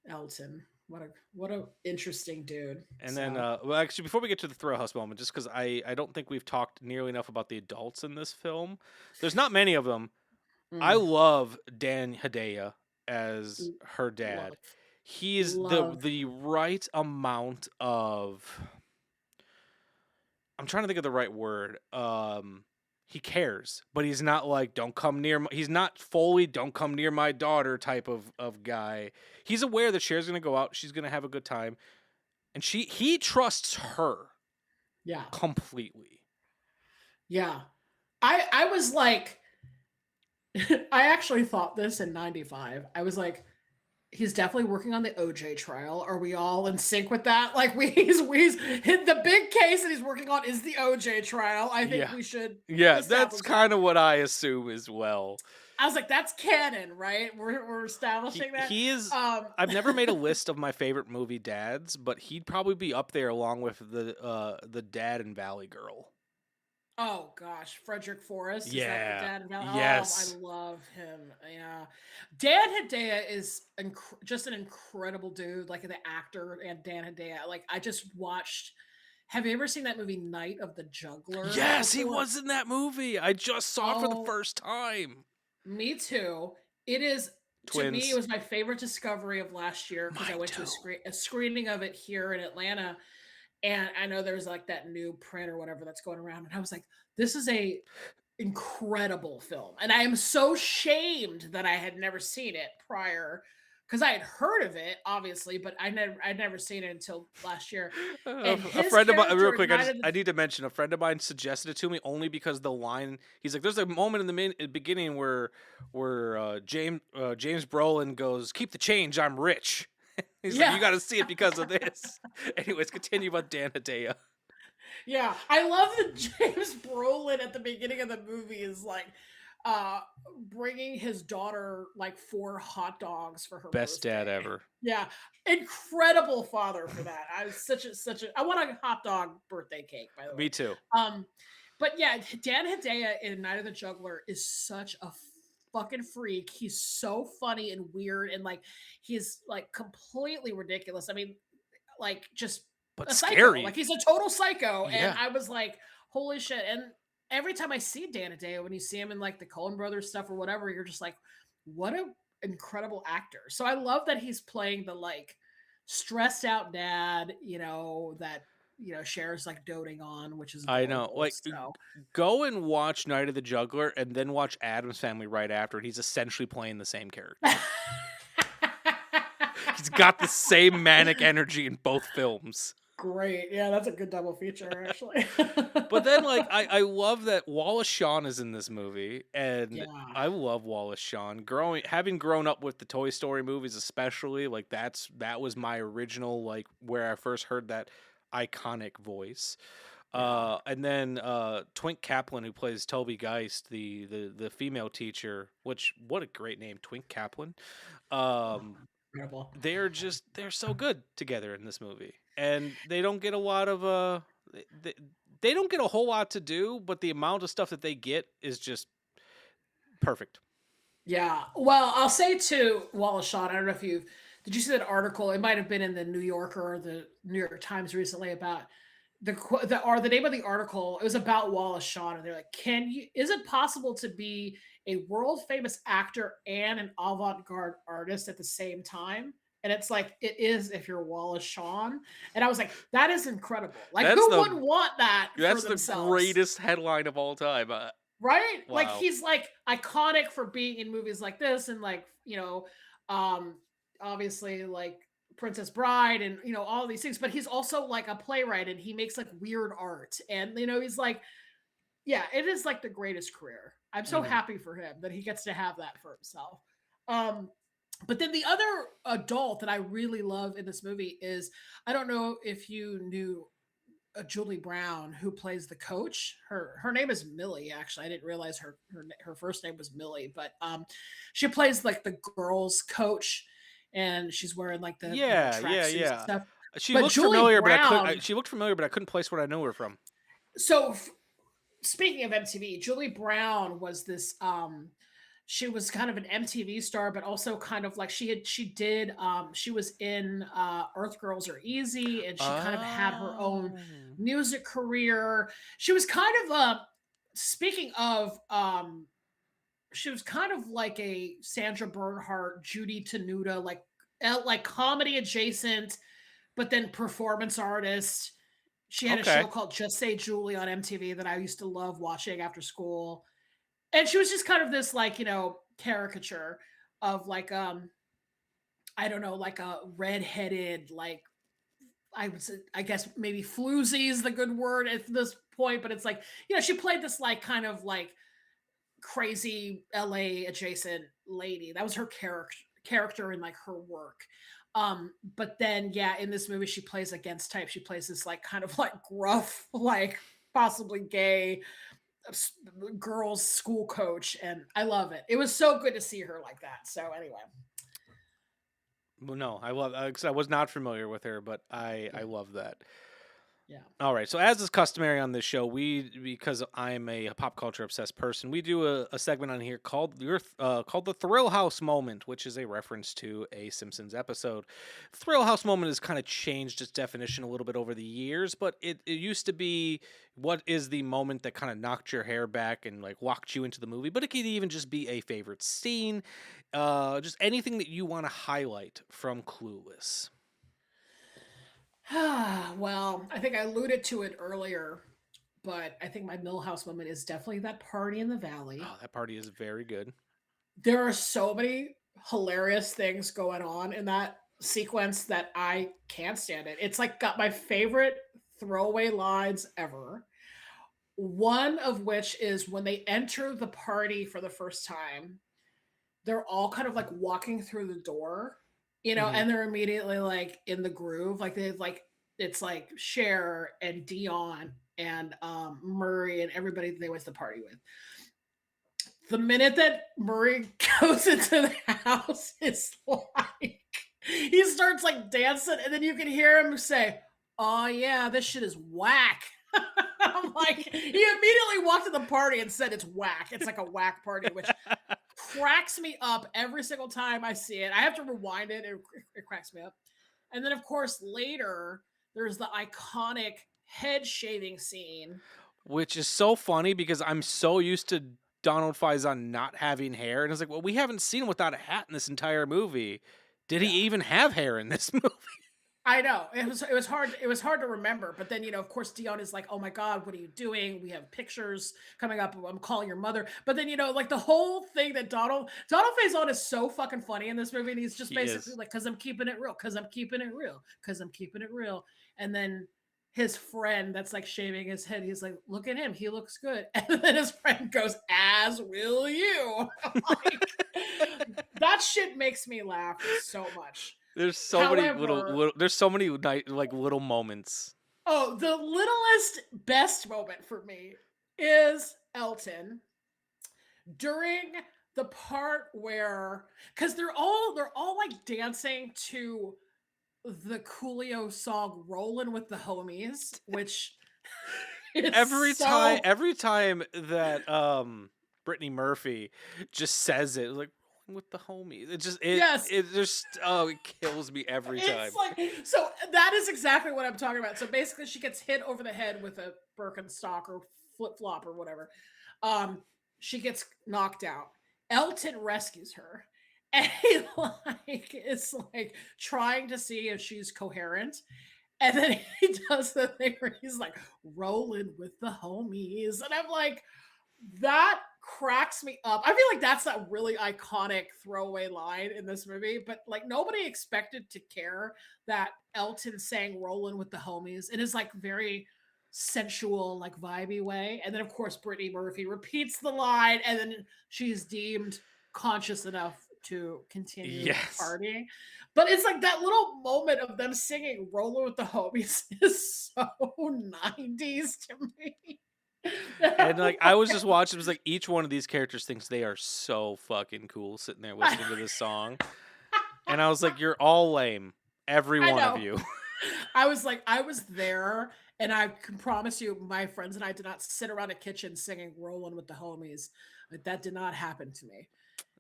Elton. What a interesting dude. And then, well, actually, before we get to the Thrill House moment, just because I don't think we've talked nearly enough about the adults in this film. There's not many of them. I love Dan Hedaya as her dad. He's the right amount of. I'm trying to think of the right word. He cares, but he's not like, don't come near he's not fully don't come near my daughter type of guy. He's aware that Cher's gonna go out, she's gonna have a good time, and he trusts her. Yeah. Completely. Yeah. I was like, I actually thought this in 95. I was like, he's definitely working on the OJ trial. Are we all in sync with that? Like he's hit the big case that he's working on is the OJ trial. I think we should. Yeah, that's kind of what I assume as well. I was like, that's canon, right? We're establishing that. He is. I've never made a list of my favorite movie dads, but he'd probably be up there along with the dad in Valley Girl. Oh gosh, Frederick Forrest. Yeah. Is that the dad in Valley? Yes. Oh, I love him. Yeah. Dan Hedaya is just an incredible dude, like the actor, and Dan Hedaya. Like I just watched. Have you ever seen that movie Night of the Juggler? Yes, he before? was in that movie. I just saw it for the Oh, first time. Me too. It is to me. Twins. It was my favorite discovery of last year because I Mine went to too. a screening of it here in Atlanta, and I know there's like that new print or whatever that's going around, and I was like, "This is a incredible film," and I am so shamed that I had never seen it prior because I had heard of it, obviously, but I'd never seen it until last year. And A his friend of mine, real character quick, ignited I need to mention a friend of mine suggested it to me only because the line he's like, there's a moment in the beginning where James Brolin goes, "Keep the change, I'm rich." He's like, Yeah. you got to see it because of this. Anyways, continue about Dan Hedaya. Yeah, I love that James Brolin at the beginning of the movie is like bringing his daughter like 4 hot dogs for her Best birthday. dad ever. Yeah, incredible father for that. I was such a I want a hot dog birthday cake, by the way. Me too. But yeah, Dan Hedaya in Night of the Juggler is such a fucking freak. He's so funny and weird, and like he's like completely ridiculous. I mean, like just But a psycho. scary. Like he's a total psycho. Yeah. And I was like, holy shit. And every time I see Dan Hedaya, when you see him in like the Coen Brothers stuff or whatever, you're just like, what an incredible actor. So I love that he's playing the like stressed out dad, that Cher's like doting on, which is I know. adorable, Like, so. go and watch Night of the Juggler and then watch Addams Family right after. And he's essentially playing the same character. He's got the same manic energy in both films. Great. Yeah, that's a good double feature, actually. But then, like, I love that Wallace Shawn is in this movie, and Yeah. I love Wallace Shawn. Having grown up with the Toy Story movies, especially, like that was my original, like, where I first heard that iconic voice. And then Twink Kaplan, who plays Toby Geist, the female teacher, which what a great name, Twink Kaplan. Incredible. They're so good together in this movie, and they don't get a lot of they don't get a whole lot to do, but the amount of stuff that they get is just perfect. Yeah. Well, I'll say to Wallace Shawn, I don't know if did you see that article? It might have been in the New Yorker or the New York Times recently about the name of the article. It was about Wallace Shawn, and they're like, is it possible to be a world famous actor and an avant-garde artist at the same time? And it's like, it is if you're Wallace Shawn. And I was like, that is incredible. Like, who wouldn't want that for themselves? That's the greatest headline of all time. Right? Wow. Like, he's like iconic for being in movies like this, and like, obviously like Princess Bride and, all these things, but he's also like a playwright, and he makes like weird art. And, he's like, yeah, it is like the greatest career. I'm so happy for him that he gets to have that for himself. But then the other adult that I really love in this movie is, I don't know if you knew Julie Brown, who plays the coach. Her name is Millie. Actually, I didn't realize her first name was Millie, but she plays like the girls' coach, and she's wearing like the tracksuits and stuff. She looked familiar, but I couldn't place what I know her from. So, speaking of MTV, Julie Brown was this. She was kind of an MTV star, but also kind of like she was in Earth Girls Are Easy, and she kind of had her own music career. She was kind of speaking of she was kind of like a Sandra Bernhardt, Judy Tenuta, like comedy adjacent, but then performance artist. She had a show called Just Say Julie on MTV that I used to love watching after school. And she was just kind of this like, caricature of like, I don't know, like a redheaded, like, I guess maybe floozy is the good word at this point, but it's like, she played this like kind of like crazy LA adjacent lady. That was her character in like her work. But then, in this movie, she plays against type. She plays this like kind of like gruff, like possibly gay girls school coach, and I love it. It was so good to see her like that. So anyway. Well, no, I love because I was not familiar with her, but I love that. Yeah. All right. So as is customary on this show, because I'm a pop culture obsessed person, we do a segment on here called called the Thrill House Moment, which is a reference to a Simpsons episode. Thrill House Moment has kind of changed its definition a little bit over the years, but it used to be what is the moment that kind of knocked your hair back and like walked you into the movie, but it could even just be a favorite scene, just anything that you want to highlight from Clueless. Well, I think I alluded to it earlier, but I think my Millhouse moment is definitely that party in the valley. Oh, that party is very good. There are so many hilarious things going on in that sequence that I can't stand it. It's like got my favorite throwaway lines ever. One of which is when they enter the party for the first time, they're all kind of like walking through the door, and they're immediately like in the groove. Like it's like Cher and Dion and Murray and everybody they was the party with. The minute that Murray goes into the house, it's like he starts like dancing, and then you can hear him say, "Oh yeah, this shit is whack." I'm like, he immediately walked to the party and said it's whack. It's like a whack party, which cracks me up every single time I see it. I have to rewind it. It cracks me up. And then, of course, later, there's the iconic head shaving scene. Which is so funny because I'm so used to Donald Faison not having hair. And it's like, well, we haven't seen him without a hat in this entire movie. Did he even have hair in this movie? I know it was hard. It was hard to remember, but then of course, Dion is like, "Oh my God, what are you doing? We have pictures coming up. I'm calling your mother." But then like the whole thing that Donald Faison is so fucking funny in this movie, and he's just basically like, "Cause I'm keeping it real. Cause I'm keeping it real. Cause I'm keeping it real." And then his friend that's like shaving his head, he's like, "Look at him. He looks good." And then his friend goes, "As will you." Like, that shit makes me laugh so much. There's so many little there's so many like little moments. Oh, the littlest best moment for me is Elton during the part where, because they're all like dancing to the Coolio song "Rollin' with the Homies," which is every time that Brittany Murphy just says it, like with the homies, it kills me every time. It's like, so that is exactly what I'm talking about. So basically she gets hit over the head with a Birkenstock or flip-flop or whatever. She gets knocked out. Elton rescues her, and he is like trying to see if she's coherent. And then he does the thing where he's like rolling with the homies. And I'm like, that cracks me up. I feel like that's a really iconic throwaway line in this movie, but like nobody expected to care that Elton sang "Rollin' with the Homies" in his like very sensual, like vibey way. And then of course Brittany Murphy repeats the line, and then she's deemed conscious enough to continue partying. But it's like that little moment of them singing "Rollin' with the Homies" is so 90s to me. And like I was just watching, it was like each one of these characters thinks they are so fucking cool sitting there listening to this song. And I was like, you're all lame. Every one of you. I was like, I was there, and I can promise you, my friends and I did not sit around a kitchen singing "Rollin' with the Homies." Like, that did not happen to me.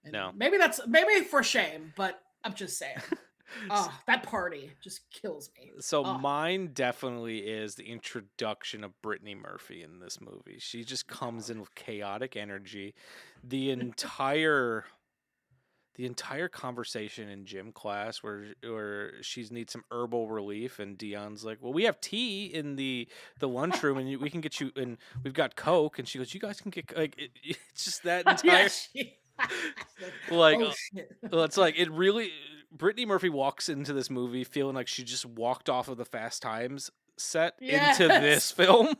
And no. Maybe for shame, but I'm just saying. Oh, that party just kills me. So mine definitely is the introduction of Brittany Murphy in this movie. She just comes in with chaotic energy. The entire conversation in gym class where she needs some herbal relief, and Dion's like, "Well, we have tea in the lunchroom, and we can get you, and we've got Coke." And she goes, "You guys can get like." It's just that entire like, it's like it really. Brittany Murphy walks into this movie feeling like she just walked off of the Fast Times set into this film.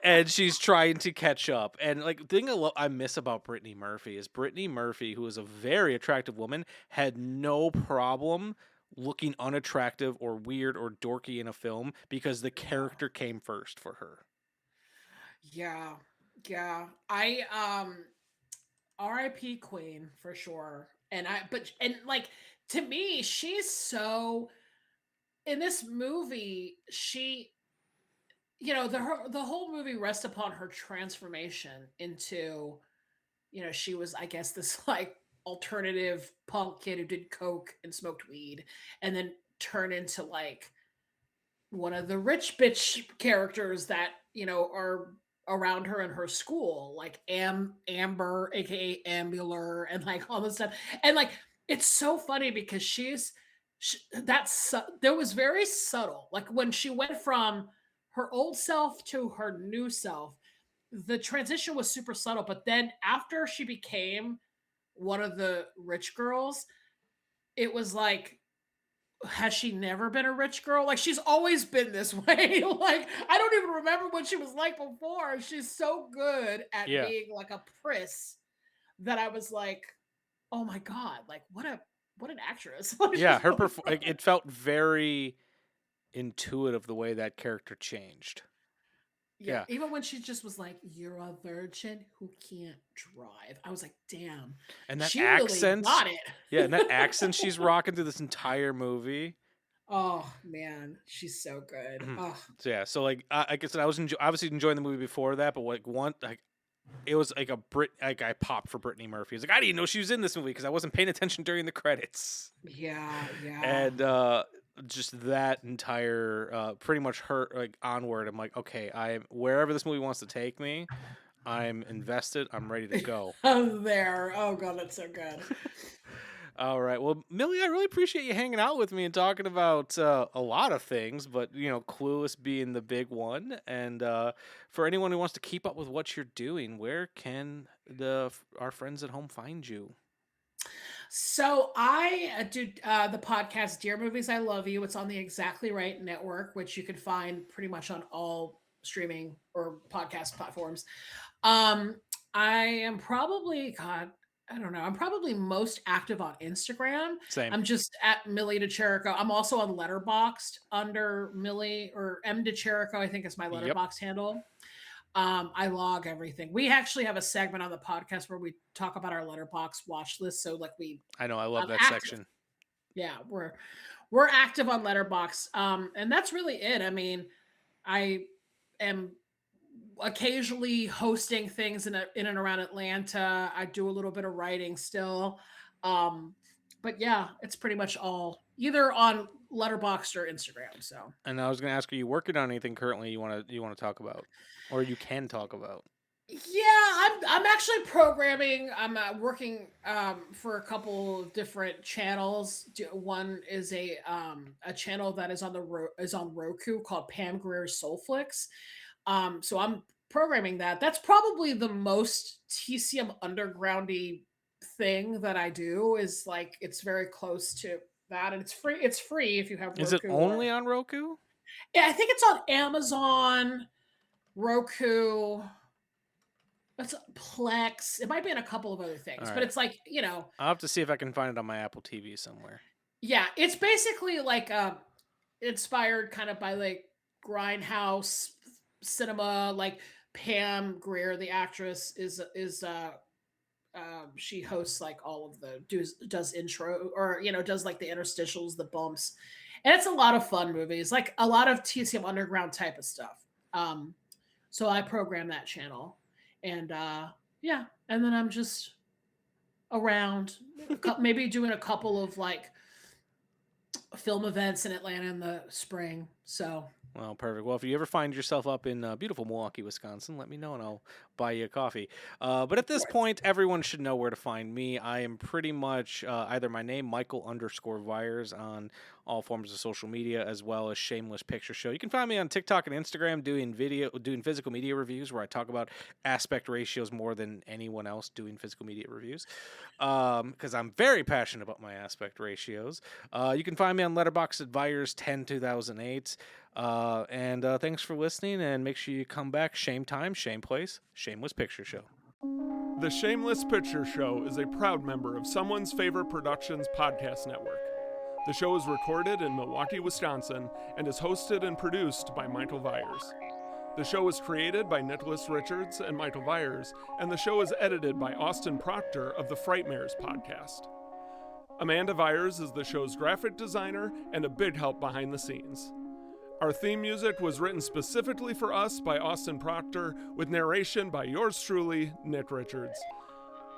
And she's trying to catch up. And like the thing I miss about Brittany Murphy is Brittany Murphy, who is a very attractive woman, had no problem looking unattractive or weird or dorky in a film because the character came first for her. Yeah. Yeah, I R.I.P. Queen for sure. And like to me, she's so in this movie. The whole movie rests upon her transformation into, she was, I guess, this like alternative punk kid who did coke and smoked weed, and then turn into like one of the rich bitch characters that are around her in her school, like Amber, aka Ambular, and like all this stuff. And like it's so funny because that was very subtle. Like when she went from her old self to her new self, the transition was super subtle. But then after she became one of the rich girls, it was like, has she never been a rich girl? Like she's always been this way. Like I don't even remember what she was like before. She's so good at being like a priss that I was like, oh my god, like what an actress. Yeah, her it felt very intuitive the way that character changed. Yeah, even when she just was like, "You're a virgin who can't drive," I was like, "Damn!" And that she accent, really got it. Yeah, and that accent she's rocking through this entire movie. Oh man, she's so good. Oh. So yeah, so like I guess I was obviously enjoying the movie before that, but it was like I popped for Brittany Murphy. It's like I didn't know she was in this movie because I wasn't paying attention during the credits. Yeah. And just that entire pretty much her like onward. I'm like, okay, I'm wherever this movie wants to take me, I'm invested. I'm ready to go. I'm there. Oh god, that's so good. All right. Well, Millie, I really appreciate you hanging out with me and talking about a lot of things, but, Clueless being the big one. And for anyone who wants to keep up with what you're doing, where can our friends at home find you? So I do the podcast Dear Movies I Love You. It's on the Exactly Right network, which you can find pretty much on all streaming or podcast platforms. I am probably, God, I don't know. I'm probably most active on Instagram. Same. I'm just at Millie De Chirico. I'm also on Letterboxd under Millie, or M De Chirico, I think is my Letterboxd handle. I log everything. We actually have a segment on the podcast where we talk about our Letterboxd watch list. So like I know, I love that section. Yeah, we're active on Letterboxd. And that's really it. I mean, I am occasionally hosting things in and around Atlanta. I do a little bit of writing still. But yeah, it's pretty much all either on Letterboxd or Instagram. So. And I was going to ask, are you working on anything currently you want to talk about, or you can talk about? Yeah, I'm actually programming. I'm working for a couple of different channels. One is a channel that is on Roku called Pam Greer's Soulflix. So I'm programming that. That's probably the most TCM Undergroundy thing that I do. Is like it's very close to that, and it's free. It's free if you have Roku. Is it only on Roku? Yeah, I think it's on Amazon, Roku. It's Plex. It might be in a couple of other things, but it's like, I'll have to see if I can find it on my Apple TV somewhere. Yeah, it's basically like inspired kind of by like grindhouse cinema. Like Pam Grier, the actress, is she hosts like all of the does intro, or does like the interstitials, the bumps, and it's a lot of fun movies, like a lot of TCM Underground type of stuff. So I program that channel. And yeah, and then I'm just around, maybe doing a couple of like film events in Atlanta in the spring. So. Well, perfect. Well, if you ever find yourself up in beautiful Milwaukee, Wisconsin, let me know and I'll buy you a coffee. But at this point, everyone should know where to find me. I am pretty much either my name, Michael_Vyers, on all forms of social media, as well as Shameless Picture Show. You can find me on TikTok and Instagram doing physical media reviews, where I talk about aspect ratios more than anyone else doing physical media reviews, because I'm very passionate about my aspect ratios. You can find me on Letterboxd at Vyers102008. And thanks for listening, and make sure you come back. Shame time, shame place, Shameless Picture Show. The Shameless Picture Show is a proud member of Someone's Favorite Productions podcast network. The show is recorded in Milwaukee, Wisconsin, and is hosted and produced by Michael Vyers. The show was created by Nicholas Richards and Michael Vyers, and the show is edited by Austin Proctor of the Frightmares podcast. Amanda Vyers is the show's graphic designer and a big help behind the scenes. Our theme music was written specifically for us by Austin Proctor, with narration by yours truly, Nick Richards.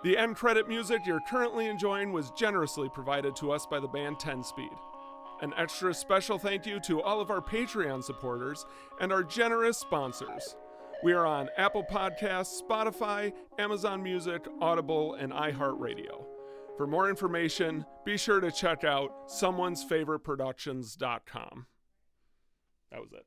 The end credit music you're currently enjoying was generously provided to us by the band 10 Speed. An extra special thank you to all of our Patreon supporters and our generous sponsors. We are on Apple Podcasts, Spotify, Amazon Music, Audible, and iHeartRadio. For more information, be sure to check out someonesfavoriteproductions.com. That was it.